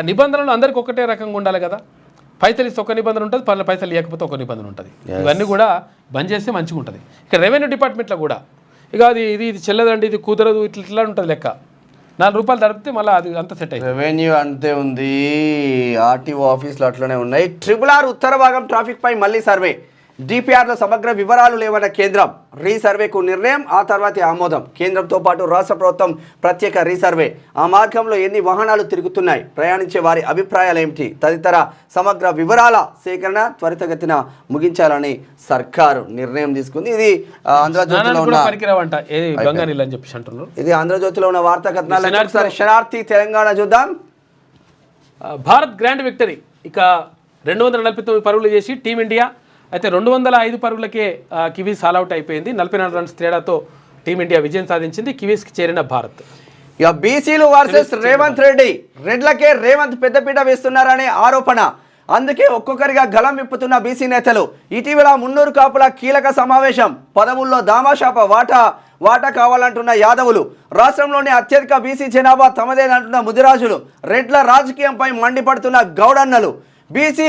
నిబంధనలు అందరికీ ఒకటే రకంగా ఉండాలి కదా. పైసలు ఇస్తే ఒక నిబంధన ఉంటుంది, పైసలు ఇవ్వకపోతే ఒక నిబంధన ఉంటుంది. ఇవన్నీ కూడా బంద్ చేస్తే మంచిగా ఉంటుంది. ఇక రెవెన్యూ డిపార్ట్మెంట్లో కూడా ఇక ఇది చెల్లదండి, ఇది కుదరదు, ఇట్లా ఉంటుంది లెక్క. 4 రూపాయలు తడిపితే మళ్ళీ అది అంత సెట్ అయ్యింది. రెవెన్యూ అంతే ఉంది, ఆర్టీఓ ఆఫీసులు అట్లనే ఉన్నాయి. RRR ఉత్తర భాగం ట్రాఫిక్ పై మళ్ళీ సర్వే. డిపిఆర్లో సమగ్ర వివరాలు లేవన్న కేంద్రం. రీసర్వేకు నిర్ణయం, ఆ తర్వాతే ఆమోదం. కేంద్రంతో పాటు రాష్ట్ర ప్రభుత్వం ప్రత్యేక రీసర్వే. ఆ మార్గంలో ఎన్ని వాహనాలు తిరుగుతున్నాయి, ప్రయాణించే వారి అభిప్రాయాలు ఏమిటి తదితర సమగ్ర వివరాల సేకరణ త్వరితగతిన ముగించాలని సర్కారు నిర్ణయం తీసుకుంది. ఇది ఆంధ్రజ్యోతిలో ఉన్న వార్తా కథనాలు. శనార్థి తెలంగాణ చూద్దాం. Bharat grand victory. ఇక 249 పరుగులు చేసి టీమిండియా అయితే 205 పరుగులకే కివీస్ ఆల్అవుట్ అయిపోయింది. 44 రన్స్ తేడాతో టీమిండియా విజయం సాధించింది. కివీస్కి చేరిన భారత్. ఇక బీసీలు వర్సెస్ రేవంత్ రెడ్డి. రెడ్లకే రేవంత్ పెద్దపీట వేస్తున్నారనే ఆరోపణ. అందుకే ఒక్కొక్కరిగా గళం విప్పుతున్న బీసీ నేతలు. ఇటీవల మున్నూరు కాపుల కీలక సమావేశం. పదవుల్లో దామాషాప వాటా కావాలంటున్న యాదవులు. రాష్ట్రంలోని అత్యధిక బీసీ జనాభా తమదేనంటున్న ముదిరాజులు. రెడ్ల రాజకీయంపై మండిపడుతున్న గౌడన్నలు. బీసీ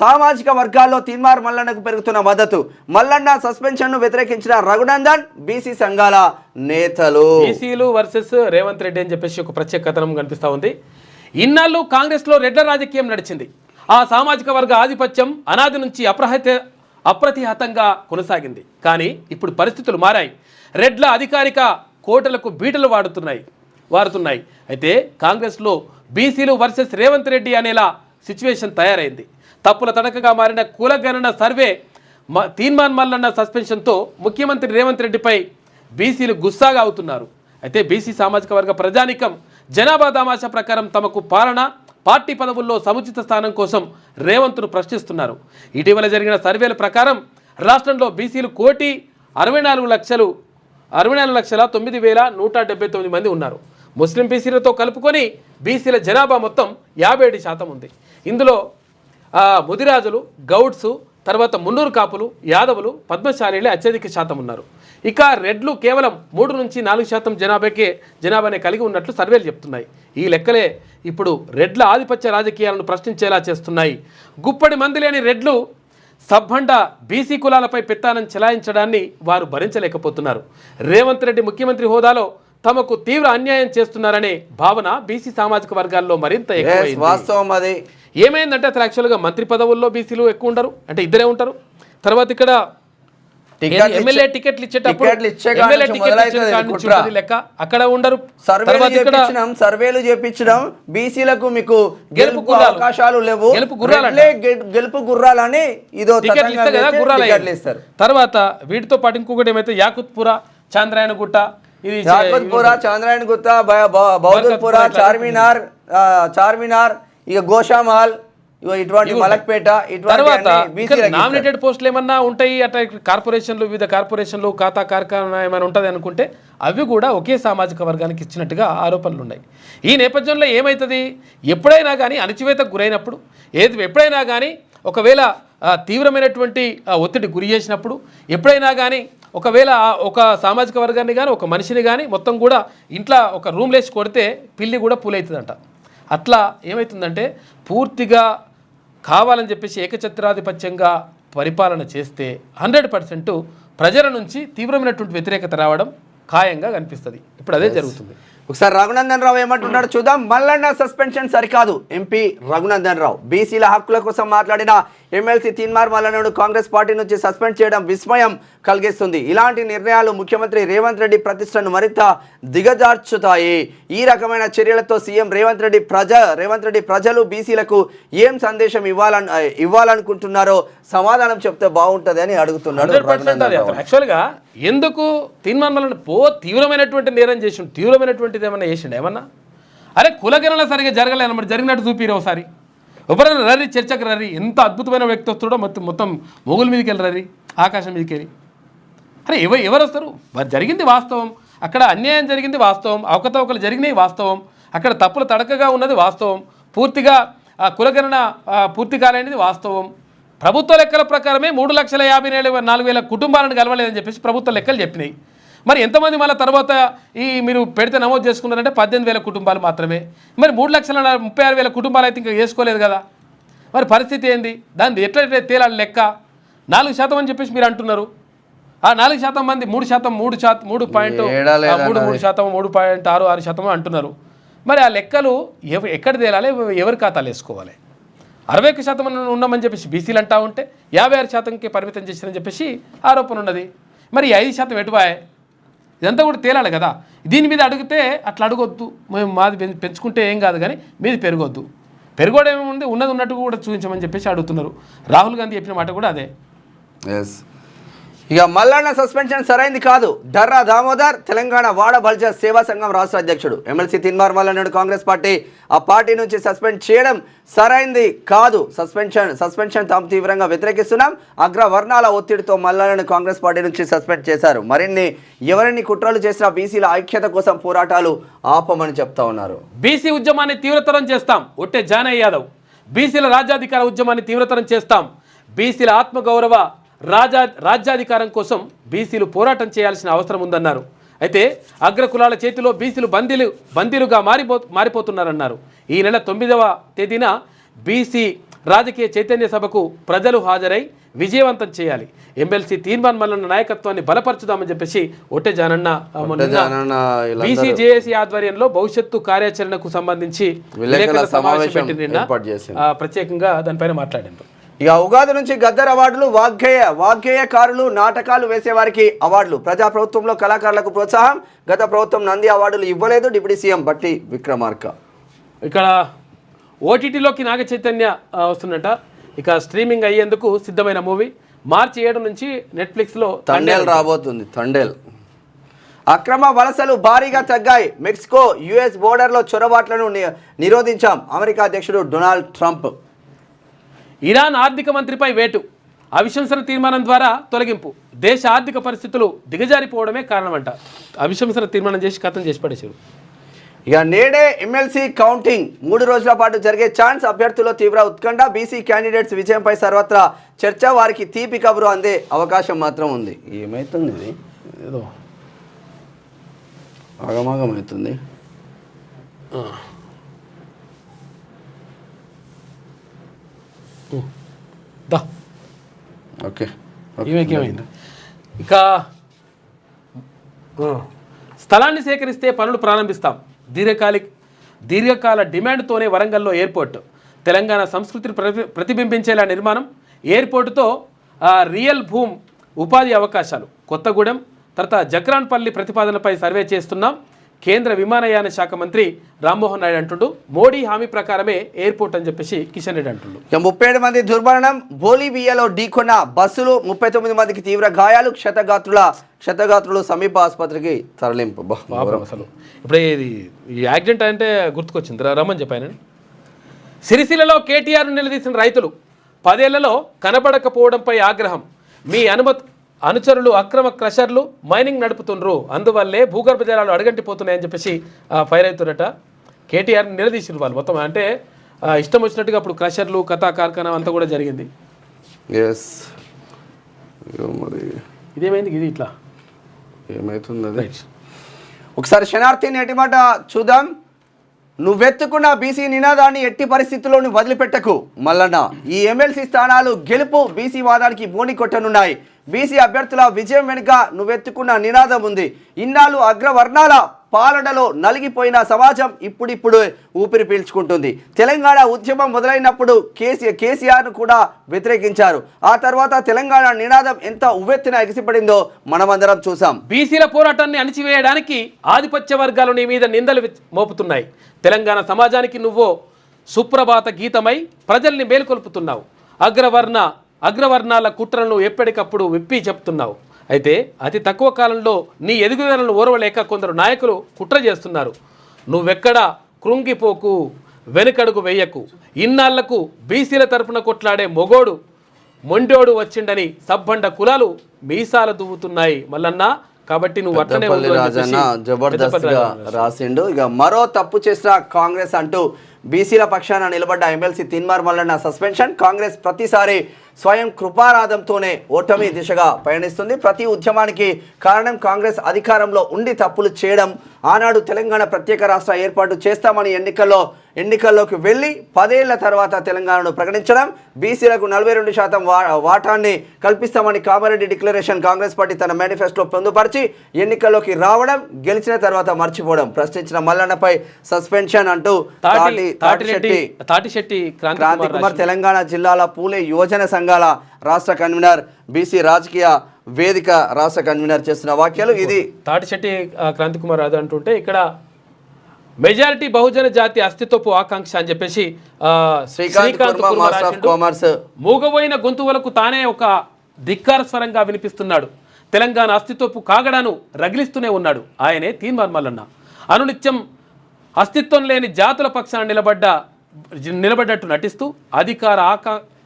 సామాజిక వర్గాల్లో తీన్మార్ మల్లన్నకు పెరుగుతున్న మద్దతు. మల్లన్న సస్పెన్షన్ను వ్యతిరేకించిన రఘునందన్, బీసీ సంఘాల నేతలు. బీసీలు వర్సెస్ రేవంత్ రెడ్డి అని చెప్పేసి ఒక ప్రత్యేక కథనం కనిపిస్తూ ఉంది. ఇన్నాళ్ళు కాంగ్రెస్లో రెడ్ల రాజకీయం నడిచింది. ఆ సామాజిక వర్గ ఆధిపత్యం అనాది నుంచి అప్రతిహతంగా కొనసాగింది. కానీ ఇప్పుడు పరిస్థితులు మారాయి. రెడ్ల అధికారిక కోటలకు బీటలు వారుతున్నాయి. అయితే కాంగ్రెస్లో బీసీలు వర్సెస్ రేవంత్ రెడ్డి అనేలా సిచ్యువేషన్ తయారైంది. తప్పుల తడకగా మారిన కులగణన సర్వే, తీన్మాన్ మల్లన్న సస్పెన్షన్తో ముఖ్యమంత్రి రేవంత్ రెడ్డిపై బీసీలు గుస్సాగా అవుతున్నారు. అయితే బీసీ సామాజిక వర్గ ప్రజానికం జనాభా దామాషా ప్రకారం తమకు పాలన పార్టీ పదవుల్లో సముచిత స్థానం కోసం రేవంత్ను ప్రశ్నిస్తున్నారు. ఇటీవల జరిగిన సర్వేల ప్రకారం రాష్ట్రంలో బీసీలు 1,64,09,179 మంది ఉన్నారు. ముస్లిం బీసీలతో కలుపుకొని బీసీల జనాభా మొత్తం 57% ఉంది. ఇందులో ముదిరాజులు, గౌడ్సు, తర్వాత మున్నూరు కాపులు, యాదవులు, పద్మశాలీలే అత్యధిక శాతం ఉన్నారు. ఇక రెడ్లు కేవలం 3 నుంచి 4% జనాభానే కలిగి ఉన్నట్లు సర్వేలు చెప్తున్నాయి. ఈ లెక్కలే ఇప్పుడు రెడ్ల ఆధిపత్య రాజకీయాలను ప్రశ్నించేలా చేస్తున్నాయి. గుప్పడి మంది లేని రెడ్లు సబ్బండ బీసీ కులాలపై పెత్తానం చెలాయించడాన్ని వారు భరించలేకపోతున్నారు. రేవంత్ రెడ్డి ముఖ్యమంత్రి హోదాలో తమకు తీవ్ర అన్యాయం చేస్తున్నారనే భావన బీసీ సామాజిక వర్గాల్లో మరింత ఎక్కువైంది. ఏమైందంటే అసలు యాక్చువల్గా మంత్రి పదవుల్లో బీసీలు ఎక్కువ ఉండరు, అంటే ఇద్దరే ఉంటారు. తర్వాత ఇక్కడ ఎమ్మెల్యే టికెట్లు ఇచ్చేటప్పుడు లెక్క అక్కడ ఉండరు. సర్వేలు చేపించడం బీసీలకు మీకు గెలుపు అవకాశాలు లేవు, గెలుపు గుర్రాలని ఇదో టికెట్లు ఇస్తే కదా గుర్రాలు ఇస్తారు. తర్వాత వీటితో పాటు ఇంకొకటి ఏమైతే యాకుత్పుర, చాంద్రాయణగుట్ట, ఇది చాంద్రాయణగుట్ట, బౌద్ధపుర, చార్మినార్, ఇక గోషామాల్, ఇటువంటి మలక్పేట, తర్వాత నామినేటెడ్ పోస్టులు ఏమన్నా ఉంటాయి అట్లా కార్పొరేషన్లు, వివిధ కార్పొరేషన్లు, ఖాతా కార్ఖానా ఏమైనా ఉంటుంది అనుకుంటే అవి కూడా ఒకే సామాజిక వర్గానికి ఇచ్చినట్టుగా ఆరోపణలు ఉన్నాయి. ఈ నేపథ్యంలో ఏమవుతుంది, ఎప్పుడైనా కానీ అణచివేతకు గురైనప్పుడు, ఎప్పుడైనా కానీ ఒకవేళ తీవ్రమైనటువంటి ఒత్తిడి గురి చేసినప్పుడు, ఎప్పుడైనా కానీ ఒకవేళ ఒక సామాజిక వర్గాన్ని కానీ ఒక మనిషిని కానీ మొత్తం కూడా ఇంట్లో ఒక రూమ్ లేసి కొడితే పిల్లి కూడా పూలవుతుందంట. అట్లా ఏమవుతుందంటే పూర్తిగా కావాలని చెప్పేసి ఏకఛత్రాధిపత్యంగా పరిపాలన చేస్తే 100% ప్రజల నుంచి తీవ్రమైనటువంటి వ్యతిరేకత రావడం ఖాయంగా కనిపిస్తుంది. ఇప్పుడు అదే జరుగుతుంది. ఒకసారి రఘునందన్ రావు ఏమంటున్నాడు చూద్దాం. మల్లన్న సస్పెన్షన్ సరికాదు, ఎంపీ రఘునందన్ రావు బీసీల హక్కుల కోసం మాట్లాడిన ఎమ్మెల్సీ తీన్మార్ మల్లన్నను కాంగ్రెస్ పార్టీ నుంచి సస్పెండ్ చేయడం విస్మయం కలిగిస్తుంది. ఇలాంటి నిర్ణయాలు ముఖ్యమంత్రి రేవంత్ రెడ్డి ప్రతిష్టను మరింత దిగజార్చుతాయి. ఈ రకమైన చర్యలతో సీఎం రేవంత్ రెడ్డి ప్రజలు బీసీలకు ఏం సందేశం ఇవ్వాలనుకుంటున్నారో సమాధానం చెప్తే బాగుంటుంది అని అడుగుతున్నాడు. యాక్చువల్గా ఎందుకు తీన్మార్ మల్లన్న తీవ్రమైనటువంటి నేరం చేసి తీవ్రమైనటువంటిది ఏమన్నా చేసిండు ఏమన్నా? అరే కులగణన సరిగా జరగలేదు, మరి జరిగినట్టు చూపిరు ఒకసారి. ఎవరైనా రర్రి చర్చకు రర్రి, ఎంత అద్భుతమైన వ్యక్తి వస్తాడో మొత్తం మొగుల మీదకి వెళ్ళి రర్రి, ఆకాశం మీదకి వెళ్ళి. అరే ఎవరు వస్తారు? మరి జరిగింది వాస్తవం, అక్కడ అన్యాయం జరిగింది వాస్తవం, అవకతవకలు జరిగినాయి వాస్తవం, అక్కడ తప్పులు తడకగా ఉన్నది వాస్తవం, పూర్తిగా కులగణన పూర్తి కాలేనిది వాస్తవం. ప్రభుత్వ లెక్కల ప్రకారమే 3,54,000 కుటుంబాలను కలవలేదని చెప్పేసి ప్రభుత్వ లెక్కలు చెప్పినాయి. మరి ఎంతమంది మళ్ళీ తర్వాత మీరు పెడితే నమోదు చేసుకున్నారంటే 18,000 కుటుంబాలు మాత్రమే. మరి 3,36,000 కుటుంబాలు అయితే ఇంకా చేసుకోలేదు కదా. మరి పరిస్థితి ఏంది? దాన్ని ఎట్లా తేలాలి లెక్క? 4% అని చెప్పేసి మీరు అంటున్నారు. ఆ 4% మంది 3%, 3.66% అంటున్నారు. మరి ఆ లెక్కలు ఎక్కడ తేలాలి, ఎవరి ఖాతాలు వేసుకోవాలి? 61% ఉన్నామని చెప్పేసి బీసీలు అంటా ఉంటే 56%కి పరిమితం చేశారని చెప్పేసి ఆరోపణ ఉన్నది. మరి 5% ఎటువాయే? ఇదంతా కూడా తేలాలి కదా. దీని మీద అడిగితే అట్లా అడగొద్దు, మేము మాది పెంచుకుంటే ఏం కాదు కానీ మీది పెరగొద్దు. పెరగడం ఏముంది, ఉన్నది ఉన్నట్టు కూడా చూపించమని చెప్పేసి అడుగుతున్నారు. రాహుల్ గాంధీ చెప్పిన మాట కూడా అదే. ఇక మల్లన్న సస్పెన్షన్ సరైంది కాదు. డర్రా దామోదర్ తెలంగాణ వాడ బల్జ సేవా సంఘం రాష్ట్ర అధ్యక్షుడు. ఎమ్మెల్సీ తీన్మార్ మల్లన్నను కాంగ్రెస్ పార్టీ ఆ పార్టీ నుంచి సస్పెండ్ చేయడం సరైంది కాదు. సస్పెన్షన్ తాము తీవ్రంగా వ్యతిరేకిస్తున్నాం. అగ్రవర్ణాల ఒత్తిడితో మల్లన్నను కాంగ్రెస్ పార్టీ నుంచి సస్పెండ్ చేశారు. ఎవరిని కుట్రలు చేసినా బీసీల ఐక్యత కోసం పోరాటాలు ఆపమని చెప్తా ఉన్నారు. బీసీ ఉద్యమాన్ని తీవ్రతరం చేస్తాం. ఒట్టే జానయ్య యాదవ్. బీసీల రాజ్యాధికార ఉద్యమాన్ని తీవ్రతరం చేస్తాం. బీసీల ఆత్మగౌరవ రాజ్యాధికారం కోసం బీసీలు చేయాల్సిన అవసరం ఉందన్నారు. అయితే అగ్రకులాల చేతిలో బీసీలు బందీలుగా మారిపోతున్నారన్నారు. ఈ నెల 9వ తేదీన బీసీ రాజకీయ చైతన్య సభకు ప్రజలు హాజరై విజయవంతం చేయాలి. ఎమ్మెల్సీ తీన్మార్ మల్లన్న నాయకత్వాన్ని బలపరచుదామని చెప్పేసి ఒట్టే జానన్న బీసీ జేఏసీ ఆధ్వర్యంలో భవిష్యత్తు కార్యాచరణకు సంబంధించి సమావేశం పెట్టిన ప్రత్యేకంగా దానిపైన మాట్లాడారు. ఇక ఉగాది నుంచి గద్దర్ అవార్డులు, వాగ్గేయకారులు, నాటకాలు వేసేవారికి అవార్డులు. ప్రజాప్రభుత్వంలో కళాకారులకు ప్రోత్సాహం. గత ప్రభుత్వం నంది అవార్డులు ఇవ్వలేదు. డిప్యూటీ సీఎం బట్టి విక్రమార్క. ఇక్కడ ఓటీటీలోకి నాగ చైతన్య వస్తున్నట. ఇక స్ట్రీమింగ్ అయ్యేందుకు సిద్ధమైన మూవీ. మార్చి 7 నుంచి నెట్ఫ్లిక్స్లో తండేల్ రాబోతుంది. తండేల్ అక్రమ వలసలు భారీగా తగ్గాయి. మెక్సికో యుఎస్ బోర్డర్లో చొరబాట్లను నిరోధించాం. అమెరికా అధ్యక్షుడు డొనాల్డ్ ట్రంప్. ఇరాన్ ఆర్థిక మంత్రిపై వేటు, అవిశ్వాసన తీర్మానం ద్వారా తొలగింపు. దేశ ఆర్థిక పరిస్థితులు దిగజారిపోవడమే కారణమంట. అవిశ్వాసన తీర్మానం చేసి కథం చేసి పడేశారు. ఇక నేడే ఎమ్మెల్సీ కౌంటింగ్ 3 రోజుల పాటు జరిగే ఛాన్స్. అభ్యర్థుల్లో తీవ్ర ఉత్కంఠ. బీసీ క్యాండిడేట్స్ విజయంపై సర్వత్రా చర్చ. వారికి తీపి కబురు అందే అవకాశం మాత్రం ఉంది. ఏమవుతుంది ఇది? ఏదో ఆగమాగం అవుతుంది. ఓకే, ఏమైంది? ఇక స్థలాన్ని సేకరిస్తే పనులు ప్రారంభిస్తాం. దీర్ఘకాల డిమాండ్తోనే వరంగల్లో ఎయిర్పోర్ట్. తెలంగాణ సంస్కృతిని ప్రతిబింబించేలా నిర్మాణం. ఎయిర్పోర్టుతో రియల్ భూమ్ ఉపాధి అవకాశాలు. కొత్తగూడెం తర్వాత జక్రాన్పల్లి ప్రతిపాదనపై సర్వే చేస్తున్నాం. కేంద్ర విమానయాన శాఖ మంత్రి రామ్మోహన్ నాయుడు అంటుండు. మోడీ హామీ ప్రకారమే ఎయిర్పోర్ట్ అని చెప్పేసి కిషన్ రెడ్డి అంటుండు. 37 మంది దుర్మరణం. బోలివియాలో ఢీకొన్న బస్సులు. 39 మందికి తీవ్ర గాయాలు. క్షతగాత్రులు సమీప ఆసుపత్రికి తరలింపు. అసలు ఇప్పుడు ఈ యాక్సిడెంట్ అంటే గుర్తుకొచ్చింది. రమ్మని చెప్పాను. సిరిసిల్లలో కేటీఆర్ నిలదీసిన రైతులు. 10 ఏళ్లలో కనబడకపోవడంపై ఆగ్రహం. మీ అనుచరులు అక్రమ క్రషర్లు మైనింగ్ నడుపుతుండ్రు, అందువల్లే భూగర్భ జలాలు అడగంటిపోతున్నాయని చెప్పేసి ఫైర్ అవుతున్నట. కేటీఆర్ నిలదీసిన వాళ్ళు మొత్తం. అంటే ఇష్టం వచ్చినట్టుగా అప్పుడు క్రషర్లు కథా కార్ఖానా అంతా కూడా జరిగింది. ఇదేమైంది? ఇది ఇట్లా ఏమవుతుంది? ఒకసారి శనార్థి నేటి మాట చూద్దాం. నువ్వెత్తుకున్న బీసీ నినాదాన్ని ఎట్టి పరిస్థితుల్లోనూ వదిలిపెట్టకు మల్లన్న. ఈ ఎమ్మెల్సీ స్థానాలు గెలుపు బీసీ వాదానికి బోని కొట్టనున్నాయి. బీసీ అభ్యర్థుల విజయం వెనుక నువ్వెత్తుకున్న నినాదం ఉంది. ఇన్నాళ్ళు అగ్రవర్ణాల పాలనలో నలిగిపోయిన సమాజం ఇప్పుడిప్పుడు ఊపిరి పీల్చుకుంటుంది. తెలంగాణ ఉద్యమం మొదలైనప్పుడు కేసీఆర్ను కూడా వ్యతిరేకించారు. ఆ తర్వాత తెలంగాణ నినాదం ఎంత ఉవ్వెత్తున ఎగిసిపడిందో మనమందరం చూసాం. బీసీల పోరాటాన్ని అణిచివేయడానికి ఆధిపత్య వర్గాలు నీ మీద నిందలు మోపుతున్నాయి. తెలంగాణ సమాజానికి నువ్వు సుప్రభాత గీతమై ప్రజల్ని మేల్కొల్పుతున్నావు. అగ్రవర్ణాల కుట్రలను ఎప్పటికప్పుడు విప్పి చెప్తున్నావు. అయితే అతి తక్కువ కాలంలో నీ ఎదుగుదలను ఓర్వలేక కొందరు నాయకులు కుట్ర చేస్తున్నారు. నువ్వెక్కడా కృంగిపోకు, వెనుకడుగు వెయ్యకు. ఇన్నాళ్లకు బీసీల తరపున కొట్లాడే మొండోడు వచ్చిండని సబ్బండ కులాలు మీసాలు దువ్వుతున్నాయి మల్లన్న. కాబట్టి నువ్వు అట్లనే రాజన్న జబర్దస్త్గా రాసిండు. ఇక మరో తప్పు చేసిన కాంగ్రెస్ అంటూ బీసీల పక్షాన నిలబడ్డ ఎమ్మెల్సీ తీన్మార్ మల్లన్న సస్పెన్షన్. కాంగ్రెస్ ప్రతిసారి స్వయం కృపారాధంతోనే ఓటమి దిశగా పయనిస్తుంది. ప్రతి ఉద్యమానికి కారణం కాంగ్రెస్ అధికారంలో ఉండి తప్పులు చేయడం. ఆనాడు తెలంగాణ ప్రత్యేక రాష్ట్ర ఏర్పాటు చేస్తామని ఎన్నికల్లోకి వెళ్ళి 10 ఏళ్ల తర్వాత తెలంగాణను ప్రకటించడం. బీసీలకు 42% వాటాన్ని కల్పిస్తామని కామారెడ్డి డిక్లరేషన్ కాంగ్రెస్ పార్టీ తన మేనిఫెస్టోలో పొందుపరిచి ఎన్నికల్లోకి రావడం, గెలిచిన తర్వాత మర్చిపోవడం. ప్రశ్నించిన మల్లన్నపై సస్పెన్షన్ అంటూ తాటిశెట్టి క్రాంతికుమార్ తెలంగాణ జిల్లాల పూలే యువజన సంఘాల రాష్ట్ర కన్వీనర్, బీసీ రాజకీయ వేదిక రాష్ట్ర కన్వీనర్ చేస్తున్న వ్యాఖ్యలు. ఇది తాటిశెట్టి క్రాంతికుమార్ అది అంటుంటే ఇక్కడ మెజారిటీ బహుజన జాతి అస్తిత్వపు ఆకాంక్ష అని చెప్పేసి శ్రీకాంత్ మూగబోయిన గొంతువులకు తానే ఒక ధిక్కార స్వరంగా వినిపిస్తున్నాడు. తెలంగాణ అస్తిత్వపు కాగడాను రగిలిస్తూనే ఉన్నాడు. ఆయనే తీన్మార్ మల్లన్న. అనునిత్యం అస్తిత్వం లేని జాతుల పక్షాన నిలబడ్డట్టు నటిస్తూ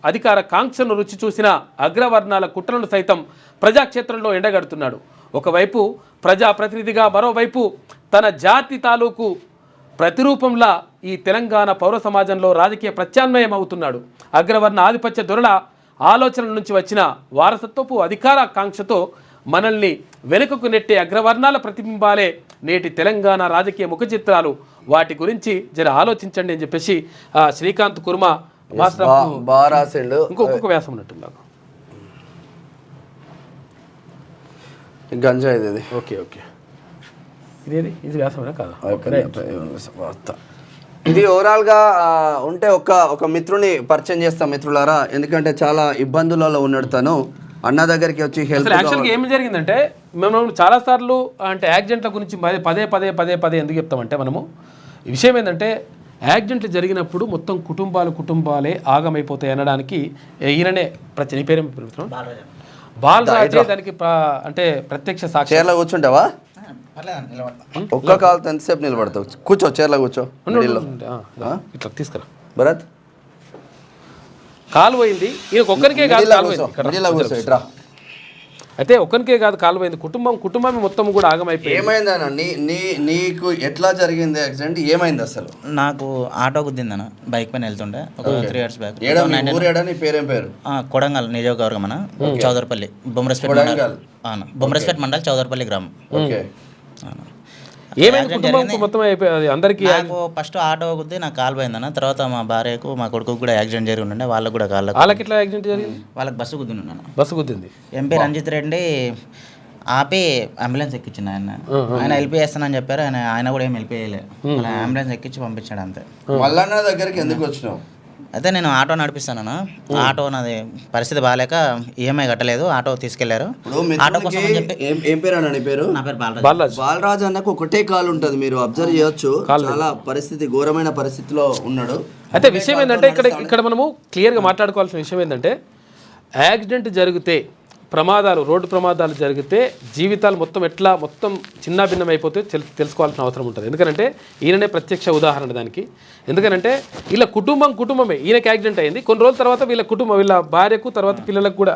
అధికార కాంక్షను రుచి చూసిన అగ్రవర్ణాల కుట్రలను సైతం ప్రజాక్షేత్రంలో ఎండగడుతున్నాడు. ఒకవైపు ప్రజాప్రతినిధిగా, మరోవైపు తన జాతి తాలూకు ప్రతిరూపంలా ఈ తెలంగాణ పౌర సమాజంలో రాజకీయ ప్రత్యామ్నాయం అవుతున్నాడు. అగ్రవర్ణ ఆధిపత్య దొరల ఆలోచనల నుంచి వచ్చిన వారసత్వపు అధికార కాంక్షతో మనల్ని వెనుకకు నెట్టే అగ్రవర్ణాల ప్రతిబింబాలే నేటి తెలంగాణ రాజకీయ ముఖ చిత్రాలు. వాటి గురించి జర ఆలోచించండి అని చెప్పేసి శ్రీకాంత్ కుర్మ ఇంకొక వ్యాసం ఉన్నట్టు నాకు గంజా ఇది. ఓకే ఇది వ్యాసమేనా కాదా? ఇది ఓవరాల్గా ఉంటే ఒక మిత్రుని పరిచయం చేస్తాం మిత్రులారా. ఎందుకంటే చాలా ఇబ్బందులలో ఉన్నాడు తను. అన్న దగ్గరికి వచ్చి హెల్ప్. యాక్చువల్గా ఏం జరిగిందంటే మేము చాలాసార్లు అంటే యాక్సిడెంట్ల గురించి పదే ఎందుకు చెప్తామంటే మనము ఈ విషయం ఏంటంటే యాక్సిడెంట్లు జరిగినప్పుడు మొత్తం కుటుంబాలే ఆగమైపోతాయి అనడానికి ఈయననే నీ పేరేం బాలరాజే దానికి అంటే ప్రత్యక్ష సాక్షి. కూర్చుంటావా? ఒక్క కాలుతో ఎంతసేపు నిలబడతావు? కూర్చో, చైర్లో కూర్చో. మిడిల్లో. ఇట్లా తీసుకురా. భరత్ కాలు పోయింది, ఈయన ఒక్కరికే కాదు కాలు పోయింది. మిడిల్లో కూర్చో. ఇట్రా. అయితే ఒక్కరికే కాదు కాలు పోయింది, కుటుంబం మొత్తం కూడా ఆగమైపోయింది. ఏమైందన్న నీకు ఎట్లా జరిగింది యాక్సిడెంట్? ఏమైంది అసలు? నాకు ఆటో గుద్దిందన్న, బైక్ పైన వెళ్తుండే ఒక 3 years బ్యాక్. నీ పేరేం పేరు? కొడంగల్ నియోజకవర్గం అన్న, చౌదరపల్లి, బొమ్మరస్పేట్ మండల్ చౌదరపల్లి గ్రామం. ఓకే. ఏమైంది కుటుంబం మొత్తం అయిపోయింది అందరికీ? నాకు ఫస్ట్ ఆటో గుద్ది నాకు కాలు పోయిందన్న, తర్వాత మా భార్యకు మా కొడుకు కూడా యాక్సిడెంట్ జరిగి ఉండే, వాళ్ళకి కూడా వాళ్ళకి ఎట్లా యాక్సిడెంట్ జరిగింది? వాళ్ళకి బస్సు గుద్దిండు. బస్సు గుద్దింది. ఎంపీ రంజిత్ రెడ్డి ఆపి అంబులెన్స్ ఎక్కించింది ఆయన హెల్ప్ చేస్తానని చెప్పారు. ఆయన కూడా ఏం హెల్ప్ చేయలేదు, అంబులెన్స్ ఎక్కించి పంపించాడు అంతే. మల్లన్న దగ్గరికి ఎందుకు వచ్చినావు? అయితే నేను ఆటో నడిపిస్తాను, ఆటో నాది పరిస్థితి బాగాలేక ఈఎంఐ కట్టలేదు, ఆటో తీసుకెళ్లారు. ఆటో కోసం ఏం పేరు అన్న నీ పేరు? నా పేరు బాలరాజ్ అన్నకు ఒకటే కాలు ఉంటుంది, మీరు అబ్జర్వ్ చేయొచ్చు. చాలా పరిస్థితి ఘోరమైన పరిస్థితిలో ఉన్నాడు. అయితే విషయం ఏంటంటే ఇక్కడ మనము క్లియర్గా మాట్లాడుకోవాల్సిన విషయం ఏంటంటే, యాక్సిడెంట్ జరిగితే, రోడ్డు ప్రమాదాలు జరిగితే జీవితాలు మొత్తం చిన్న భిన్నం అయిపోతే తెలుసుకోవాల్సిన అవసరం ఉంటుంది. ఎందుకంటే ఈయననే ప్రత్యక్ష ఉదాహరణ దానికి. ఎందుకంటే వీళ్ళ కుటుంబమే, ఈయనకి యాక్సిడెంట్ అయింది, కొన్ని రోజుల తర్వాత వీళ్ళ భార్యకు, తర్వాత పిల్లలకు కూడా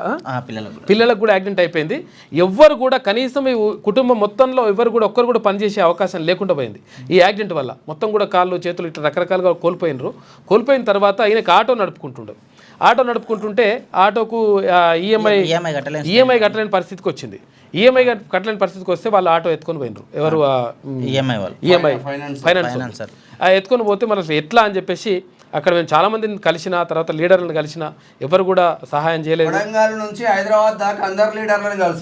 యాక్సిడెంట్ అయిపోయింది. ఎవ్వరు కూడా కనీసం ఈ కుటుంబం మొత్తంలో ఒక్కరు కూడా పనిచేసే అవకాశం లేకుండా పోయింది ఈ యాక్సిడెంట్ వల్ల. మొత్తం కూడా కాళ్ళు చేతులు ఇట్లా రకరకాలుగా కోల్పోయిన తర్వాత ఈయనకి ఆటో నడుపుకుంటుంటే ఆటోకు ఈఎంఐ కట్టలేని పరిస్థితికి వచ్చింది. ఈఎంఐ కట్టలేని పరిస్థితికి వస్తే వాళ్ళు ఆటో ఎత్తుకొని పోయినరు. ఎవరు? ఈఎంఐ ఫైనాన్స్ ఎత్తుకొని పోతే మనకు ఎట్లా అని చెప్పేసి అక్కడ మేము చాలా మందిని కలిసిన, తర్వాత లీడర్లను కలిసిన, ఎవరు కూడా సహాయం చేయలేదు.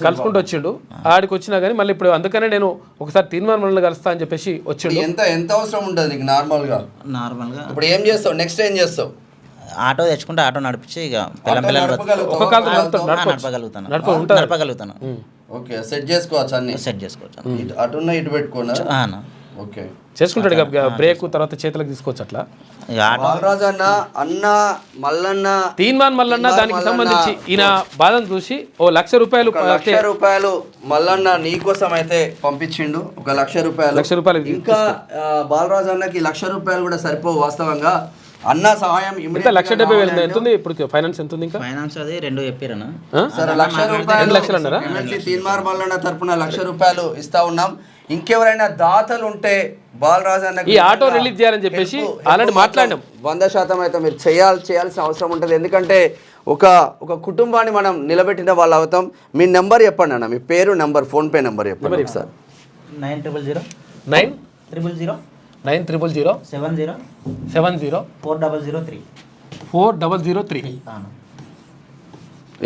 కలుసుకుంటూ వచ్చిండు. ఆడికి వచ్చినా కానీ మళ్ళీ ఇప్పుడు అందుకనే నేను ఒకసారి తీర్మానం కలుస్తా అని చెప్పేసి వచ్చిండు. ఎంత అవసరం ఉంటుంది నీకు నార్మల్గా? ఇప్పుడు ఏం చేస్తావు? నెక్స్ట్ ఏం చేస్తావు? ఆటో తెచ్చుకుంటే ఆటో నడిపించి ఇక నడపగలుగుతాను. ఓకే, సెట్ చేసుకోవచ్చు, అటున్న ఇటు పెట్టుకోనా? ఓకే, చేసుకుంటాడు. బ్రేక్ తర్వాత చేతులకు తీసుకోవచ్చు. అట్లా బాలరాజు అన్న మల్లన్న తీన్మాన్ మల్లన్న దానికి సంబంధించి ఈయన బాధను చూసి ₹1,00,000 మల్లన్న నీకోసం అయితే పంపించిండు. ₹1,00,000. ఇంకా బాలరాజు అన్నకి ₹1,00,000 కూడా సరిపోవు వాస్తవంగా. అన్న సహాయం ₹1,70,000 ఎంత ఉంది ఇప్పుడు? ఫైనాన్స్ ఎంత ఉంది? ఇంకా ఫైనాన్స్ అది 2 చెప్పారనా? ₹2,00,000 అన్నారా? తీన్మార్ మల్లన్న తరపున ₹1,00,000 ఇస్తా ఉన్నాం. ఇంకెవరైనా దాతలు ఉంటే బాలరాజు అన్న ఈ ఆటో రిలీజ్ చేయాలని చెప్పేసి ఆల్రెడీ మాట్లాడినాం. 100% అయితే మీరు చేయాల్సిన అవసరం ఉంటుంది. ఎందుకంటే ఒక కుటుంబాన్ని మనం నిలబెట్టిన వాళ్ళు అవుతాం. మీ నెంబర్ చెప్పండి అన్న, మీ పేరు, నెంబర్, ఫోన్పే నెంబర్ చెప్పండి ఒకసారి. 9000 70 4003.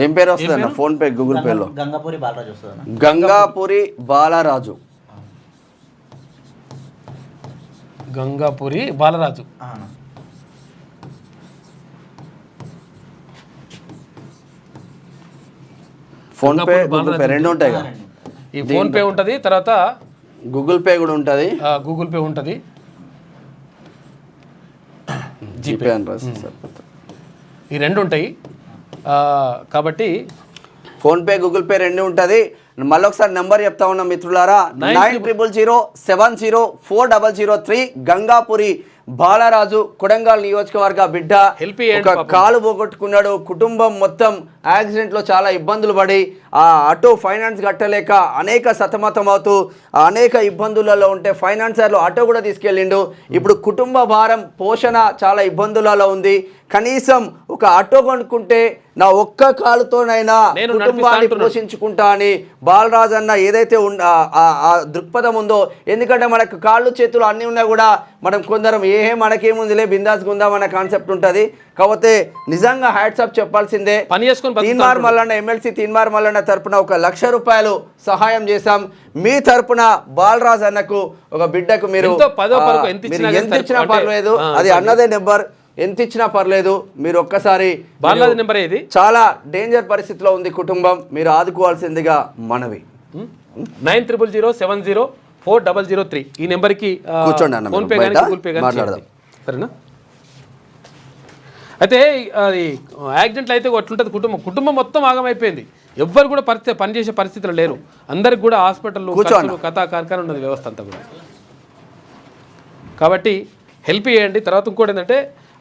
ఏం పేరు వస్తుంది అన్న ఫోన్పే, గూగుల్ పేలో? గంగాపురి బాలరాజు వస్తుంది. Gangapuri Balaraju. PhonePe, Google pay రెండు ఉంటాయి కదా. ఈ ఫోన్పే ఉంటుంది, తర్వాత గూగుల్ పే కూడా ఉంటుంది. జీపే అని రాసి ఈ రెండు ఉంటాయి. కాబట్టి ఫోన్పే, గూగుల్ పే రెండు ఉంటుంది. మళ్ళీ ఒకసారి నెంబర్ చెప్తా ఉన్నాం మిత్రులారా, 9000704003. గంగాపురి బాలరాజు, కొడంగల్ నియోజకవర్గ బిడ్డ. ఒక కాలు పోగొట్టుకున్నాడు. కుటుంబం మొత్తం యాక్సిడెంట్లో చాలా ఇబ్బందులు పడి ఆ ఆటో ఫైనాన్స్ కట్టలేక అనేక సతమతం అవుతూ అనేక ఇబ్బందులలో ఉంటే ఫైనాన్సర్లు ఆటో కూడా తీసుకెళ్ళిండు. ఇప్పుడు కుటుంబ భారం పోషణ చాలా ఇబ్బందులలో ఉంది. కనీసం ఒక ఆటో కొనుక్కుంటే నా ఒక్క కాలుతోనైనా కుటుంబాన్ని పోషించుకుంటా అని బాలరాజు అన్న ఏదైతే ఆ దృక్పథం ఉందో. ఎందుకంటే మనకు కాళ్ళు చేతులు అన్నీ ఉన్నా కూడా మనం కొందరం మనకేముందిలే బిందాస్గా ఉందాం అన్న కాన్సెప్ట్ ఉంటుంది. కాకపోతే నిజంగా హ్యాట్సాప్ చెప్పాల్సిందే. తీన్మార్ మల్లన్న, ఎమ్మెల్సీ తీన్మార్ మల్లన్న తరపున ₹1,00,000 సహాయం చేశాం. మీ తరపున బాలరాజు అన్నకు, ఒక బిడ్డకు మీరు ఎంత ఇచ్చినా పర్లేదు, అది అన్నదే నెంబర్, ఎంత ఇచ్చినా పర్లేదు. మీరు ఒక్కసారి బాలరాజు నెంబర్ ఏది? చాలా డేంజర్ పరిస్థితిలో ఉంది కుటుంబం, మీరు ఆదుకోవాల్సిందిగా మనవి. 9000704003 ఈ నెంబర్కి కూర్చోండి అన్న, ఫోన్పే కానీ గూగుల్ పే కానీ మాట్లాడదాం, సరేనా? అయితే అది యాక్సిడెంట్లు అయితే అట్లుంటుంది. కుటుంబం మొత్తం ఆగమైపోయింది. ఎవ్వరు కూడా పనిచేసే పరిస్థితులు లేరు. అందరికి కూడా హాస్పిటల్ కథా కార్ఖాన ఉన్నది వ్యవస్థ అంతా కూడా. కాబట్టి హెల్ప్ చేయండి. తర్వాత ఇంకోటి ఏంటంటే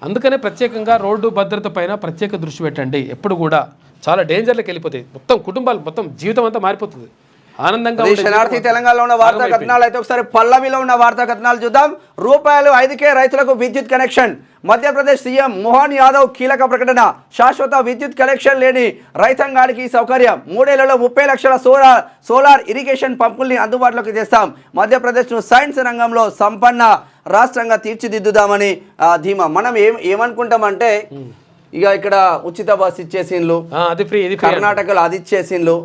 అందుకనే ప్రత్యేకంగా రోడ్డు భద్రత పైన ప్రత్యేక దృష్టి పెట్టండి. ఎప్పుడు కూడా చాలా డేంజర్లకు వెళ్ళిపోతాయి, మొత్తం కుటుంబాలు మొత్తం జీవితం అంతా మారిపోతుంది. ఆనందంగా శనార్థి తెలంగాణలో ఉన్న వార్తా కథనాలు అయితే ఒకసారి పల్లవిలో ఉన్న వార్తా కథనాలు చూద్దాం. ₹5 రైతులకు విద్యుత్ కనెక్షన్. మధ్యప్రదేశ్ సీఎం మోహన్ యాదవ్ కీలక ప్రకటన. శాశ్వత విద్యుత్ కనెక్షన్ లేని రైతాంగానికి సౌకర్యం. 3 ఏళ్లలో 30 లక్షల సోలార్ ఇరిగేషన్ పంపుల్ని అందుబాటులోకి తెస్తాం. మధ్యప్రదేశ్ను సైన్స్ రంగంలో సంపన్న రాష్ట్రంగా తీర్చిదిద్దుదామని ధీమా. మనం ఏమనుకుంటామంటే ఇక ఇక్కడ ఉచిత బస్ ఇచ్చేసిండ్లు, కర్ణాటకలో అది ఇచ్చేసిండ్లు,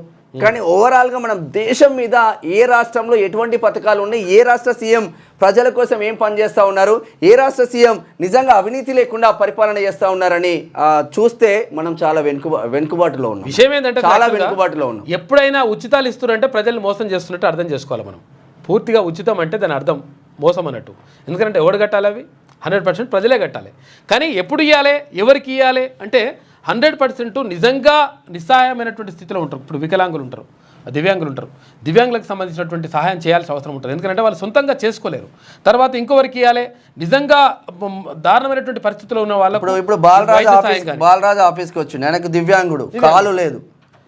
కానీ ఓవరాల్గా మనం దేశం మీద ఏ రాష్ట్రంలో ఎటువంటి పథకాలు ఉన్నాయి, ఏ రాష్ట్ర సీఎం ప్రజల కోసం ఏం పనిచేస్తూ ఉన్నారు, ఏ రాష్ట్ర సీఎం నిజంగా అవినీతి లేకుండా పరిపాలన చేస్తూ ఉన్నారని చూస్తే మనం చాలా వెనుకబాటులో ఉన్నాం. విషయం ఏంటంటే చాలా వెనుకబాటులో ఉన్నాం. ఎప్పుడైనా ఉచితాలు ఇస్తున్నారంటే ప్రజల్ని మోసం చేస్తున్నట్టు అర్థం చేసుకోవాలి మనం. పూర్తిగా ఉచితం అంటే దాని అర్థం మోసం అన్నట్టు. ఎందుకంటే ఎవడు కట్టాలి? అవి 100% ప్రజలే కట్టాలి. కానీ ఎప్పుడు ఇవ్వాలి, ఎవరికి ఇవ్వాలి అంటే 100% నిజంగా నిస్సహాయమైనటువంటి స్థితిలో ఉంటారు. ఇప్పుడు వికలాంగులు ఉంటారు, దివ్యాంగులు ఉంటారు. దివ్యాంగులకు సంబంధించినటువంటి సహాయం చేయాల్సిన అవసరం ఉంటుంది. ఎందుకంటే వాళ్ళు సొంతంగా చేసుకోలేరు. తర్వాత ఇంకోవరికి ఇవ్వాలి, నిజంగా దారుణమైనటువంటి పరిస్థితిలో ఉన్న వాళ్ళకు. ఇప్పుడు బాలరాజు ఆఫీస్కి వచ్చి నాకు దివ్యాంగుడు, కాలు లేదు,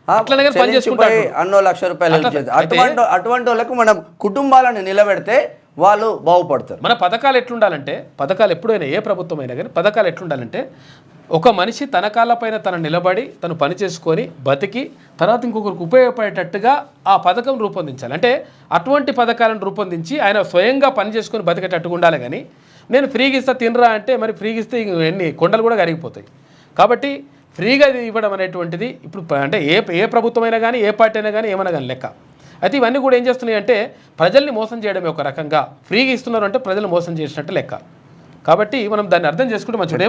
అట్లనే పనిచేసుకుంటారు, అన్నో ₹1,00,000 అటువంటి వాళ్ళకు మనం కుటుంబాలను నిలబెడితే వాళ్ళు బాగుపడతారు. మన పథకాలు ఎట్లుండాలంటే, పథకాలు ఎప్పుడైనా ఏ ప్రభుత్వం అయినా కానీ పథకాలు ఎట్లుండాలంటే ఒక మనిషి తన కాళ్ళపైన తను నిలబడి తను పని చేసుకొని బతికి తర్వాత ఇంకొకరికి ఉపయోగపడేటట్టుగా ఆ పథకం రూపొందించాలి. అంటే అటువంటి పథకాలను రూపొందించి ఆయన స్వయంగా పని చేసుకొని బతికేటట్టుగా ఉండాలి. కానీ నేను ఫ్రీగా ఇస్తా తినరా అంటే మరి ఫ్రీగా ఇస్తే ఎన్ని కొండలు కూడా కరిగిపోతాయి. కాబట్టి ఫ్రీగా ఇవ్వడం అనేటువంటిది ఇప్పుడు అంటే ఏ ప్రభుత్వం అయినా కానీ ఏ పార్టీ అయినా కానీ ఏమైనా కానీ లెక్క. అయితే ఇవన్నీ కూడా ఏం చేస్తున్నాయి అంటే ప్రజల్ని మోసం చేయడమే ఒక రకంగా. ఫ్రీగా ఇస్తున్నారు అంటే ప్రజలు మోసం చేసినట్టు లెక్క. కాబట్టి మనం దాన్ని అర్థం చేసుకుంటే మంచిది.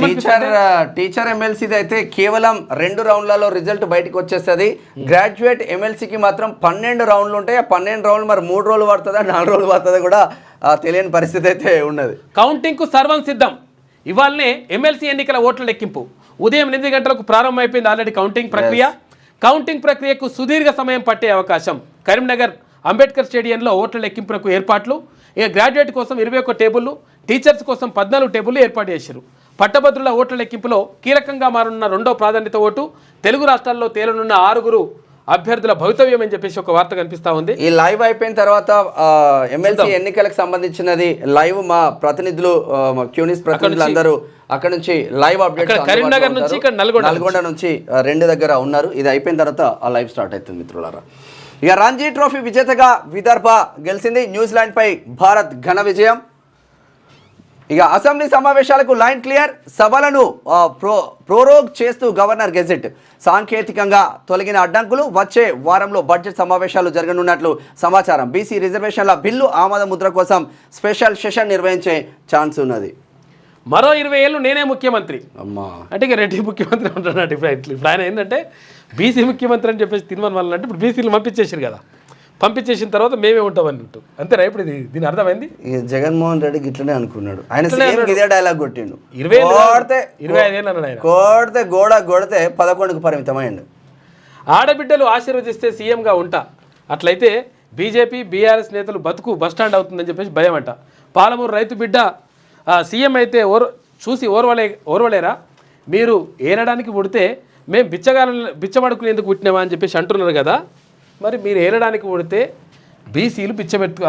టీచర్ ఎమ్మెల్సీది అయితే కేవలం 2 రౌండ్లలో రిజల్ట్ బయటకు వచ్చేస్తుంది. గ్రాడ్యుయేట్ ఎమ్మెల్సీకి మాత్రం 12 రౌండ్లు ఉంటాయి. ఆ 12 రౌండ్లు మరి 3 రోజులు పడుతుందా 4 రోజులు పడుతుందా కూడా తెలియని పరిస్థితి అయితే ఉన్నది. కౌంటింగ్కు సర్వం సిద్ధం. ఇవాళనే ఎమ్మెల్సీ ఎన్నికల ఓట్ల లెక్కింపు ఉదయం 8 గంటలకు ప్రారంభమైపోయింది ఆల్రెడీ కౌంటింగ్ ప్రక్రియ. కౌంటింగ్ ప్రక్రియకు సుదీర్ఘ సమయం పట్టే అవకాశం. కరీంనగర్ అంబేద్కర్ స్టేడియంలో ఓట్ల లెక్కింపునకు ఏర్పాట్లు. ఇక గ్రాడ్యుయేట్ కోసం 21 టేబుళ్లు, టీచర్స్ కోసం 14 టేబుళ్లు ఏర్పాటు చేశారు. పట్టభద్రుల ఓట్ల లెక్కింపులో కీలకంగా మారనున్న 2వ ప్రాధాన్యత ఓటు. తెలుగు రాష్ట్రాల్లో తేలనున్న 6 అభ్యర్థుల భవితవ్యం అని చెప్పేసి ఒక వార్త కనిపిస్తా ఉంది. ఈ లైవ్ అయిపోయిన తర్వాత ఎమ్మెల్సీ ఎన్నికలకు సంబంధించినది లైవ్ మా ప్రతినిధులు క్యూనిస్ ప్రతినిధులు అందరూ అక్కడ నుంచి లైవ్ అప్డేట్ కరీంనగర్ నుంచి ఇక్కడ నల్గొండ నుంచి 2 దగ్గర ఉన్నారు. ఇది అయిపోయిన తర్వాత ఆ లైవ్ స్టార్ట్ అవుతుంది మిత్రులారా. ఇక రంజీ ట్రోఫీ విజేతగా విదర్భ గెలిచింది. న్యూజిలాండ్ పై భారత్ ఘన విజయం. ఇక అసెంబ్లీ సమావేశాలకు లైన్ క్లియర్. సభలను ప్రోరోగ్ చేస్తూ గవర్నర్ గెజెట్. సాంకేతికంగా తొలగిన అడ్డంకులు. వచ్చే వారంలో బడ్జెట్ సమావేశాలు జరగనున్నట్లు సమాచారం. బీసీ రిజర్వేషన్ల బిల్లు ఆమోద ముద్ర కోసం స్పెషల్ సెషన్ నిర్వహించే ఛాన్స్ ఉన్నది. మరో 20 ఏళ్ళు నేనే ముఖ్యమంత్రి అమ్మా అంటే ఇక రెడ్డి ముఖ్యమంత్రి ఉంటున్నాడు. ఇప్పుడు ఆయన ఏంటంటే బీసీ ముఖ్యమంత్రి అని చెప్పేసి తిరుమల వల్ల అంటే ఇప్పుడు బీసీలు పంపించేసారు కదా, పంపించేసిన తర్వాత మేమే ఉంటాం అన్నట్టు అంతేనా? ఇప్పుడు దీని అర్థమైంది. జగన్మోహన్ రెడ్డి ఇట్లనే అనుకున్నాడు. ఆయన ఇదే డైలాగ్ కొట్టిండు. 25 ఏళ్ళు అన్నాడు ఆయన. కొడితే కొడితే 11కు పరిమితమైండు. ఆడబిడ్డలు ఆశీర్వదిస్తే సీఎంగా ఉంటా, అట్లయితే బీజేపీ బీఆర్ఎస్ నేతలు బతుకు బస్టాండ్ అవుతుందని చెప్పేసి భయం అంట. పాలమూరు రైతు బిడ్డ సీఎం అయితే చూసి ఓర్వలేరా, మీరు ఏనడానికి పుడితే మేము బిచ్చమడుకుని ఎందుకు పుట్టినామా అని చెప్పేసి అంటున్నారు కదా. మరి మీరు ఏనడానికి పుడితే బీసీలు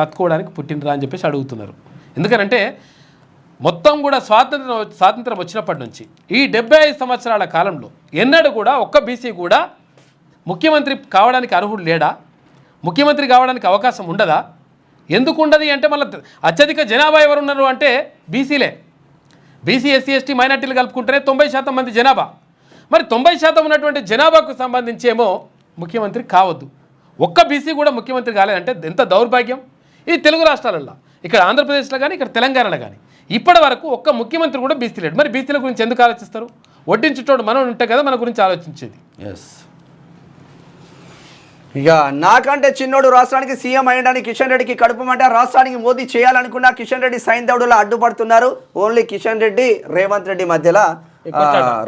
అత్తుకోవడానికి పుట్టినరా అని చెప్పేసి అడుగుతున్నారు. ఎందుకనంటే మొత్తం కూడా స్వాతంత్రం వచ్చినప్పటి నుంచి ఈ 75 సంవత్సరాల కాలంలో ఎన్నడూ కూడా ఒక్క బీసీ కూడా ముఖ్యమంత్రి కావడానికి అర్హుడు లేడా? ముఖ్యమంత్రి కావడానికి అవకాశం ఉండదా? ఎందుకు ఉండదు అంటే మళ్ళీ అత్యధిక జనాభా ఎవరు ఉన్నారు అంటే బీసీలే. బీసీ ఎస్సీ ఎస్టీ మైనార్టీలు కలుపుకుంటేనే 90% మంది జనాభా. మరి 90% ఉన్నటువంటి జనాభాకు సంబంధించి ఏమో ముఖ్యమంత్రి కావద్దు. ఒక్క బీసీ కూడా ముఖ్యమంత్రి కాలేదంటే ఎంత దౌర్భాగ్యం. ఇది తెలుగు రాష్ట్రాలలో, ఇక్కడ ఆంధ్రప్రదేశ్లో కానీ ఇక్కడ తెలంగాణలో కానీ ఇప్పటి వరకు ఒక్క ముఖ్యమంత్రి కూడా బీసీ లేడు. మరి బీసీల గురించి ఎందుకు ఆలోచిస్తారు? వడ్డించుటోడు మనం ఉంటే కదా మన గురించి ఆలోచించేది. ఇక నాకంటే చిన్నోడు రాష్ట్రానికి సీఎం అయ్యడానికి కిషన్ రెడ్డికి కడుపుమంటే రాష్ట్రానికి మోదీ చేయాలనుకున్న కిషన్ రెడ్డి సైంధవుడులా అడ్డుపడుతున్నారు. ఓన్లీ కిషన్ రెడ్డి రేవంత్ రెడ్డి మధ్యలో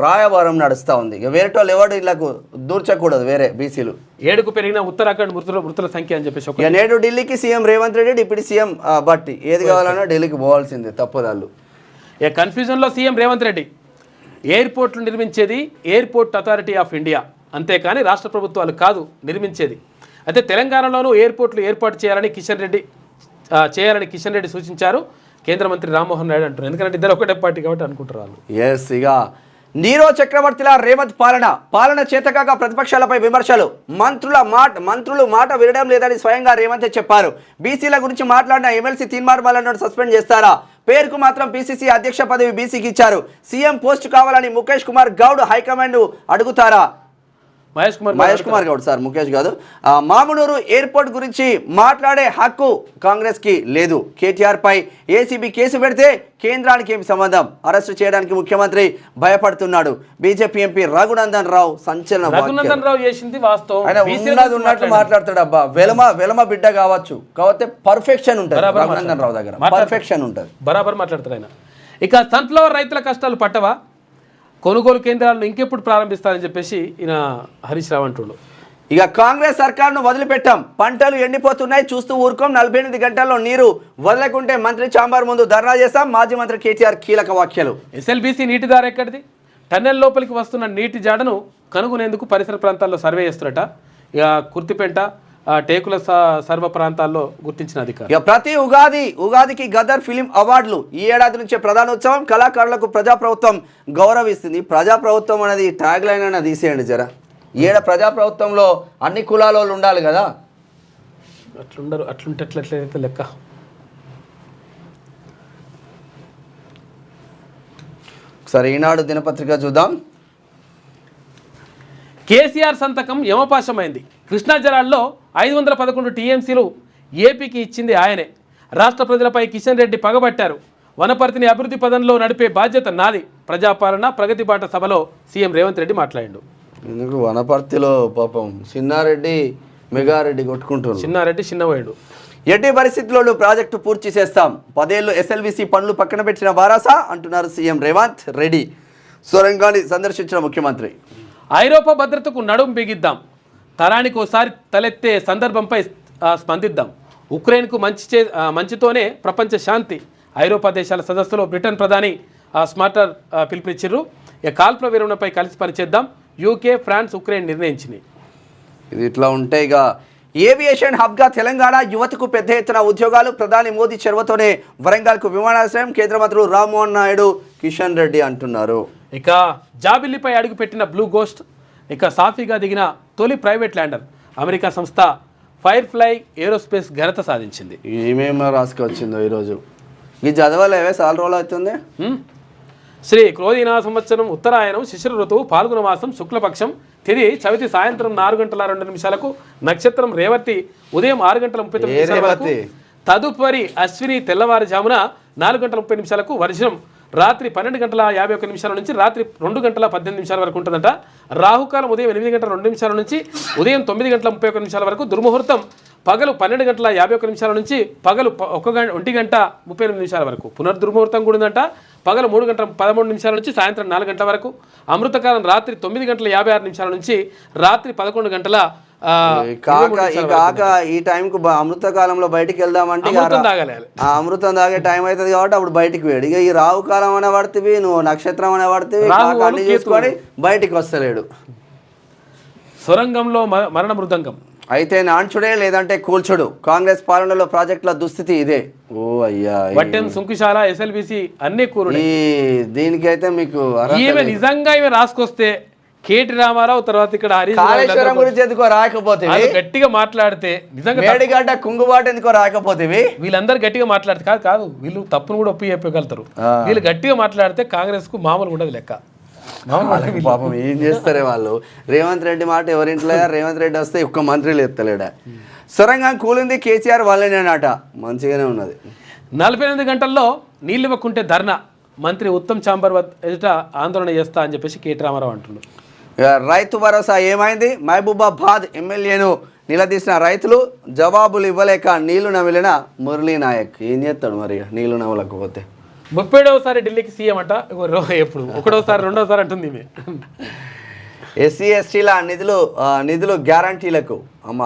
రాయబారం నడుస్తూ ఉంది. ఇక వేరేటోళ్ళు ఎవడు ఇళ్ళకు దూర్చకూడదు వేరే బీసీలు. 7కు పెరిగిన ఉత్తరాఖండ్ మృతుల సంఖ్య అని చెప్పేసి ఇక నేడు ఢిల్లీకి CM Revanth Reddy, deputy CM Bhatti ఏది కావాలన్నా ఢిల్లీకి పోవాల్సిందే తప్పదాళ్ళు. ఇక కన్ఫ్యూజన్లో సీఎం రేవంత్ రెడ్డి ఎయిర్పోర్ట్లు నిర్మించేది ఎయిర్పోర్ట్ అథారిటీ ఆఫ్ ఇండియా, అంతేకాని రాష్ట్ర ప్రభుత్వాలు కాదు నిర్మించేది. అయితే తెలంగాణలోనూ ఎయిర్పోర్ట్లు ఏర్పాటు చేయాలని కిషన్ రెడ్డి సూచించారు. కేంద్ర మంత్రి రామ్మోహన్ నాయుడు అంటారు, ఎందుకంటే ఇద్దరు ఒకటే పార్టీ కాబట్టి అనుకుంటారు వాళ్ళు. ఎస్, ఇక నీరో చక్రవర్తిలా రేవంత్ పాలన చేతకాక ప్రతిపక్షాలపై విమర్శలు. మంత్రులు మాట వినడం లేదని స్వయంగా రేవంత్ చెప్పారు. బీసీల గురించి మాట్లాడిన ఎమ్మెల్సీ తీన్మార్ మల్లన్నను సస్పెండ్ చేస్తారా? పేరుకు మాత్రం పిసిసి అధ్యక్ష పదవి బీసీకి ఇచ్చారు. సీఎం పోస్ట్ కావాలని ముఖేష్ కుమార్ గౌడ్ హైకమాండ్ అడుగుతారా? మహేష్ కుమార్ గౌడ్ సార్, ముఖేష్ కాదు. మామునూరు ఎయిర్పోర్ట్ గురించి మాట్లాడే హక్కు కాంగ్రెస్ కి లేదు. కేటీఆర్ పై ఏసీబీ కేసు పెడితే కేంద్రానికి ఏమి సంబంధం? అరెస్టు చేయడానికి ముఖ్యమంత్రి భయపడుతున్నాడు. బీజేపీ ఎంపీ రఘునందన్ రావు సంచలన చేసింది వాస్తవం. ఆయన ఉన్నట్టు మాట్లాడతాడు. అబ్బా వెలమ బిడ్డ కావచ్చు, కాకపోతే పర్ఫెక్షన్ ఉంటుంది రఘునందన్ రావు దగ్గర, పర్ఫెక్షన్ ఉంటుంది, బరాబర్ మాట్లాడతాడు ఆయన. ఇక సన్ఫ్లవర్ రైతుల కష్టాలు పట్టవా? కొనుగోలు కేంద్రాలను ఇంకెప్పుడు ప్రారంభిస్తారని చెప్పేసి ఈయన హరీష్ రావు అంటున్నాడు. ఇక కాంగ్రెస్ సర్కార్ను వదిలిపెట్టాం, పంటలు ఎండిపోతున్నాయి, చూస్తూ ఊరుకోం, 48 గంటల్లో నీరు వదలకుంటే మంత్రి చాంబర్ ముందు ధర్నా చేస్తాం. మాజీ మంత్రి కేటీఆర్ కీలక వ్యాఖ్యలు. ఎస్ఎల్బీసీ నీటి దారి ఎక్కడిది? టన్నెల్ లోపలికి వస్తున్న నీటి జాడను కనుగొనేందుకు పరిసర ప్రాంతాల్లో సర్వే చేస్తున్నట. ఇక కుర్తిపెంట, టేకుల సర్వ ప్రాంతాల్లో గుర్తించిన అధికారులు. ప్రతి ఉగాదికి గదర్ ఫిలిం అవార్డులు. ఈ ఏడాది నుంచే ప్రధానోత్సవం. కళాకారులకు ప్రజాప్రభుత్వం గౌరవిస్తుంది. ప్రజాప్రభుత్వం అనేది ట్యాగ్ లైన్ అనేది తీసేయండి జరా. ఈడ ప్రజాప్రభుత్వంలో అన్ని కులాల వాళ్ళు ఉండాలి కదా. అట్లుండరు, అట్లుంటే ఎట్లయితే లెక్క. సరే, ఈనాడు దినపత్రిక చూద్దాం. కేసీఆర్ సంతకం యమపాశమైంది. కృష్ణా జలాల్లో 511 టీఎంసీలు ఏపీకి ఇచ్చింది ఆయనే. రాష్ట్ర ప్రజలపై కిషన్ రెడ్డి పగబట్టారు. వనపర్తిని అభివృద్ధి పదంలో నడిపే బాధ్యత నాది. ప్రజాపాలన ప్రగతి బాట సభలో సీఎం రేవంత్ రెడ్డి మాట్లాడాడు. ఎందుకు వనపర్తిలో పాపం చిన్నారెడ్డి మెగారెడ్డి కొట్టుకుంటున్నారు. చిన్నారెడ్డి చిన్నవాడు. ఎట్టి పరిస్థితుల్లో ప్రాజెక్టు పూర్తి చేస్తాం. 10 ఏళ్ళు ఎస్ఎల్బీసీ పనులు పక్కన పెట్టిన వారాసా అంటున్నారు సీఎం రేవంత్ రెడ్డి. సొరంగాన్ని సందర్శించిన ముఖ్యమంత్రి. ఐరోపా భద్రతకు నడుం బిగిద్దాం. తరానికి ఒకసారి తలెత్తే సందర్భంపై స్పందిద్దాం. ఉక్రెయిన్కు మంచితోనే ప్రపంచ శాంతి. ఐరోపా దేశాల సదస్సులో బ్రిటన్ ప్రధాని స్మార్టర్ పిలుపునిచ్చిర్రు. కాల్పుల విరమణపై కలిసి పనిచేద్దాం. యూకే, ఫ్రాన్స్, ఉక్రెయిన్ నిర్ణయించినాయి. ఇది ఇట్లా ఉంటే ఇక ఏవియేషన్ హబ్గా తెలంగాణ యువతకు పెద్ద ఎత్తున ఉద్యోగాలు. ప్రధాని మోదీ చొరవతోనే వరంగల్కు విమానాశ్రయం. కేంద్ర మంత్రులు రామ్మోహన్ నాయుడు, కిషన్ రెడ్డి అంటున్నారు. ఇక జాబిల్లిపై అడుగుపెట్టిన బ్లూ గోస్ట్. ఇక సాఫీగా దిగిన తొలి ప్రైవేట్ ల్యాండర్. అమెరికా సంస్థ ఫైర్ఫ్లై ఏరోస్పేస్ ఘనత సాధించింది. ఏమేమో రాసుకొచ్చిందో ఈరోజు. ఇది చదవలేవే, చాలా రోజులు అవుతుంది. శ్రీ క్రోధీనా సంవత్సరం ఉత్తరాయణం, శిశిర ఋతువు, పాల్గొన మాసం, శుక్లపక్షం, తిది చవితి సాయంత్రం 4:02 నక్షత్రం రేవతి ఉదయం 6:39 తదుపరి అశ్విని తెల్లవారుజామున 4:30 వర్షం రాత్రి 12:51 నుంచి రాత్రి 2:18 వరకు ఉంటుందంట. రాహుకాలం ఉదయం 8:02 నుంచి ఉదయం 9:31 వరకు. దుర్ముహూర్తం పగలు 12:51 నుంచి పగలు 1:38 వరకు. పునర్దుర్ముహూర్తం కూడా ఉందంట. పగలు 3:13 నుంచి సాయంత్రం 4 గంటల వరకు. అమృతకాలం రాత్రి 9:56 నుంచి రాత్రి 11 ఈ టైంకు అమృతకాలంలో బయటికి వెళ్దామంటే అమృతం తాగే టైం అవుతుంది కాబట్టి అప్పుడు బయటికి వేడు. ఇక ఈ రాహు కాలం అనే పడుతుంది, నువ్వు నక్షత్రం అనే పడుతుంది, అన్ని చూసుకొని బయటికి వస్తలేడు. సొరంగంలో మరణ మృదంగం. అయితే నాన్చుడే లేదంటే కూల్చుడు. కాంగ్రెస్ పాలనలో ప్రాజెక్టుల దుస్థితి ఇదే. ఓ అయ్యా, సుంకుశాల, ఎస్ఎల్బీసీ అన్ని కూరు. దీనికైతే మీకు నిజంగా ఇవి రాసుకొస్తే కేటీ రామారావు తర్వాత ఇక్కడ కాళేశ్వరం గురించి ఎందుకో రాకపోతే గట్టిగా మాట్లాడితే, నిజంగా మేడిగడ్డ కుంగుబాటు ఎందుకో రాకపోతే, వీళ్ళందరూ గట్టిగా మాట్లాడితే కాదు వీళ్ళు తప్పును కూడా ఒప్పి చెప్పగలుగుతారు. వీళ్ళు గట్టిగా మాట్లాడితే కాంగ్రెస్ కు మామూలు ఉండదు లెక్క. పాపం ఏం చేస్తారే వాళ్ళు. రేవంత్ రెడ్డి మాట ఎవరింట్లో, రేవంత్ రెడ్డి వస్తే ఒక్క మంత్రులు ఎత్తలేడా. సొరంగం కూలింది కేసీఆర్ వాళ్ళేనట. మంచిగానే ఉన్నది. 48 గంటల్లో నీళ్ళు ఇవ్వకుంటే ధర్నా. మంత్రి ఉత్తమ్ చాంబర్ ఎదుట ఆందోళన చేస్తా అని చెప్పేసి కేటీ రామారావు అంటున్నారు. రైతు భరోసా ఏమైంది? మహబూబాబాద్ ఎమ్మెల్యేను నిలదీసిన రైతులు జవాబులు ఇవ్వలేక నీళ్లు నమిలిన మురళీ నాయక్. ఏం చేస్తాడు మరి నీళ్లు నవ్వలేకపోతే? 37వ ఢిల్లీకి సీఎం అంట ఎప్పుడు ఒకటోసారి రెండోసారి అంటుంది ఈమె. ఎస్సీ ఎస్టీల నిధులు గ్యారంటీలకు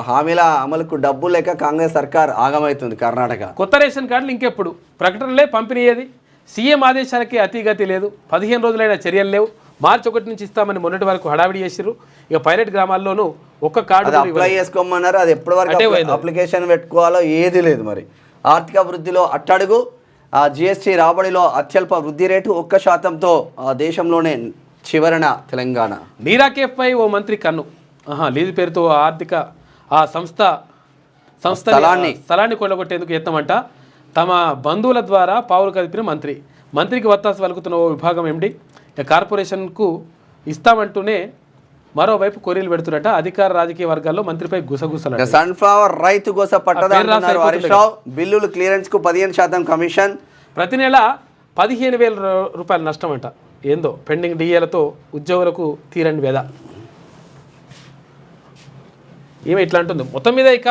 హామీల అమలుకు డబ్బు లేక కాంగ్రెస్ సర్కార్ ఆగమవుతుంది కర్ణాటక. కొత్త రేషన్ కార్డులు ఇంకెప్పుడు ప్రకటనలే పంపిణీ ఏది? సీఎం ఆదేశాలకి అతిగతి లేదు. 15 రోజులైన చర్యలు లేవు. మార్చి 1 నుంచి ఇస్తామని మొన్నటి వరకు హడావిడి చేసిర్రు. ఇక పైలట్ గ్రామాల్లోనూ ఒక్క కార్డు అప్లై చేసుకోమన్నారు. అది ఎప్పటి వరకు అప్లికేషన్ పెట్టుకోవాలో ఏది లేదు. మరి ఆర్థిక వృద్ధిలో అట్టడుగు, జిఎస్టీ రాబడిలో అత్యల్ప వృద్ధి రేటు 1%తో దేశంలోనే చివరన తెలంగాణ. నీరా కేఫ్పై ఓ మంత్రి కన్ను. లీజు పేరుతో ఆ స్థలాన్ని కొల్లగొట్టేందుకు యత్నమంట. తమ బంధువుల ద్వారా పావులు కదిపిన మంత్రికి వత్తాసు వలుకుతున్న ఓ విభాగం ఎండి కార్పొరేషన్కు ఇస్తామంటూనే మరోవైపు కొరీలు పెడుతున్నట్ట. అధికార రాజకీయ వర్గాల్లో మంత్రిపై గుసగుసలు. సన్ఫ్లవర్ రైతు గోస పట్టదంటున్నారు హరీష్ రావు. బిల్లులు క్లియరెన్స్ కు 15% కమిషన్. ప్రతి నెల 15,000 రూపాయల నష్టం అంట. ఏందో పెండింగ్ డిఏలతో ఉద్యోగులకు తీరని వేద. ఏమి ఇట్లా అంటుంది. మొత్తం మీద ఇక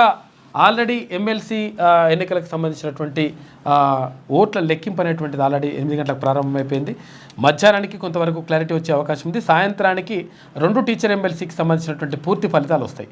ఆల్రెడీ ఎమ్మెల్సీ ఎన్నికలకు సంబంధించినటువంటి ఓట్ల లెక్కింపు అనేటువంటిది ఆల్రెడీ 8 గంటలకు ప్రారంభమైపోయింది. మధ్యాహ్నానికి కొంతవరకు క్లారిటీ వచ్చే అవకాశం ఉంది. సాయంత్రానికి 2 టీచర్ ఎమ్మెల్సీకి సంబంధించినటువంటి పూర్తి ఫలితాలు వస్తాయి.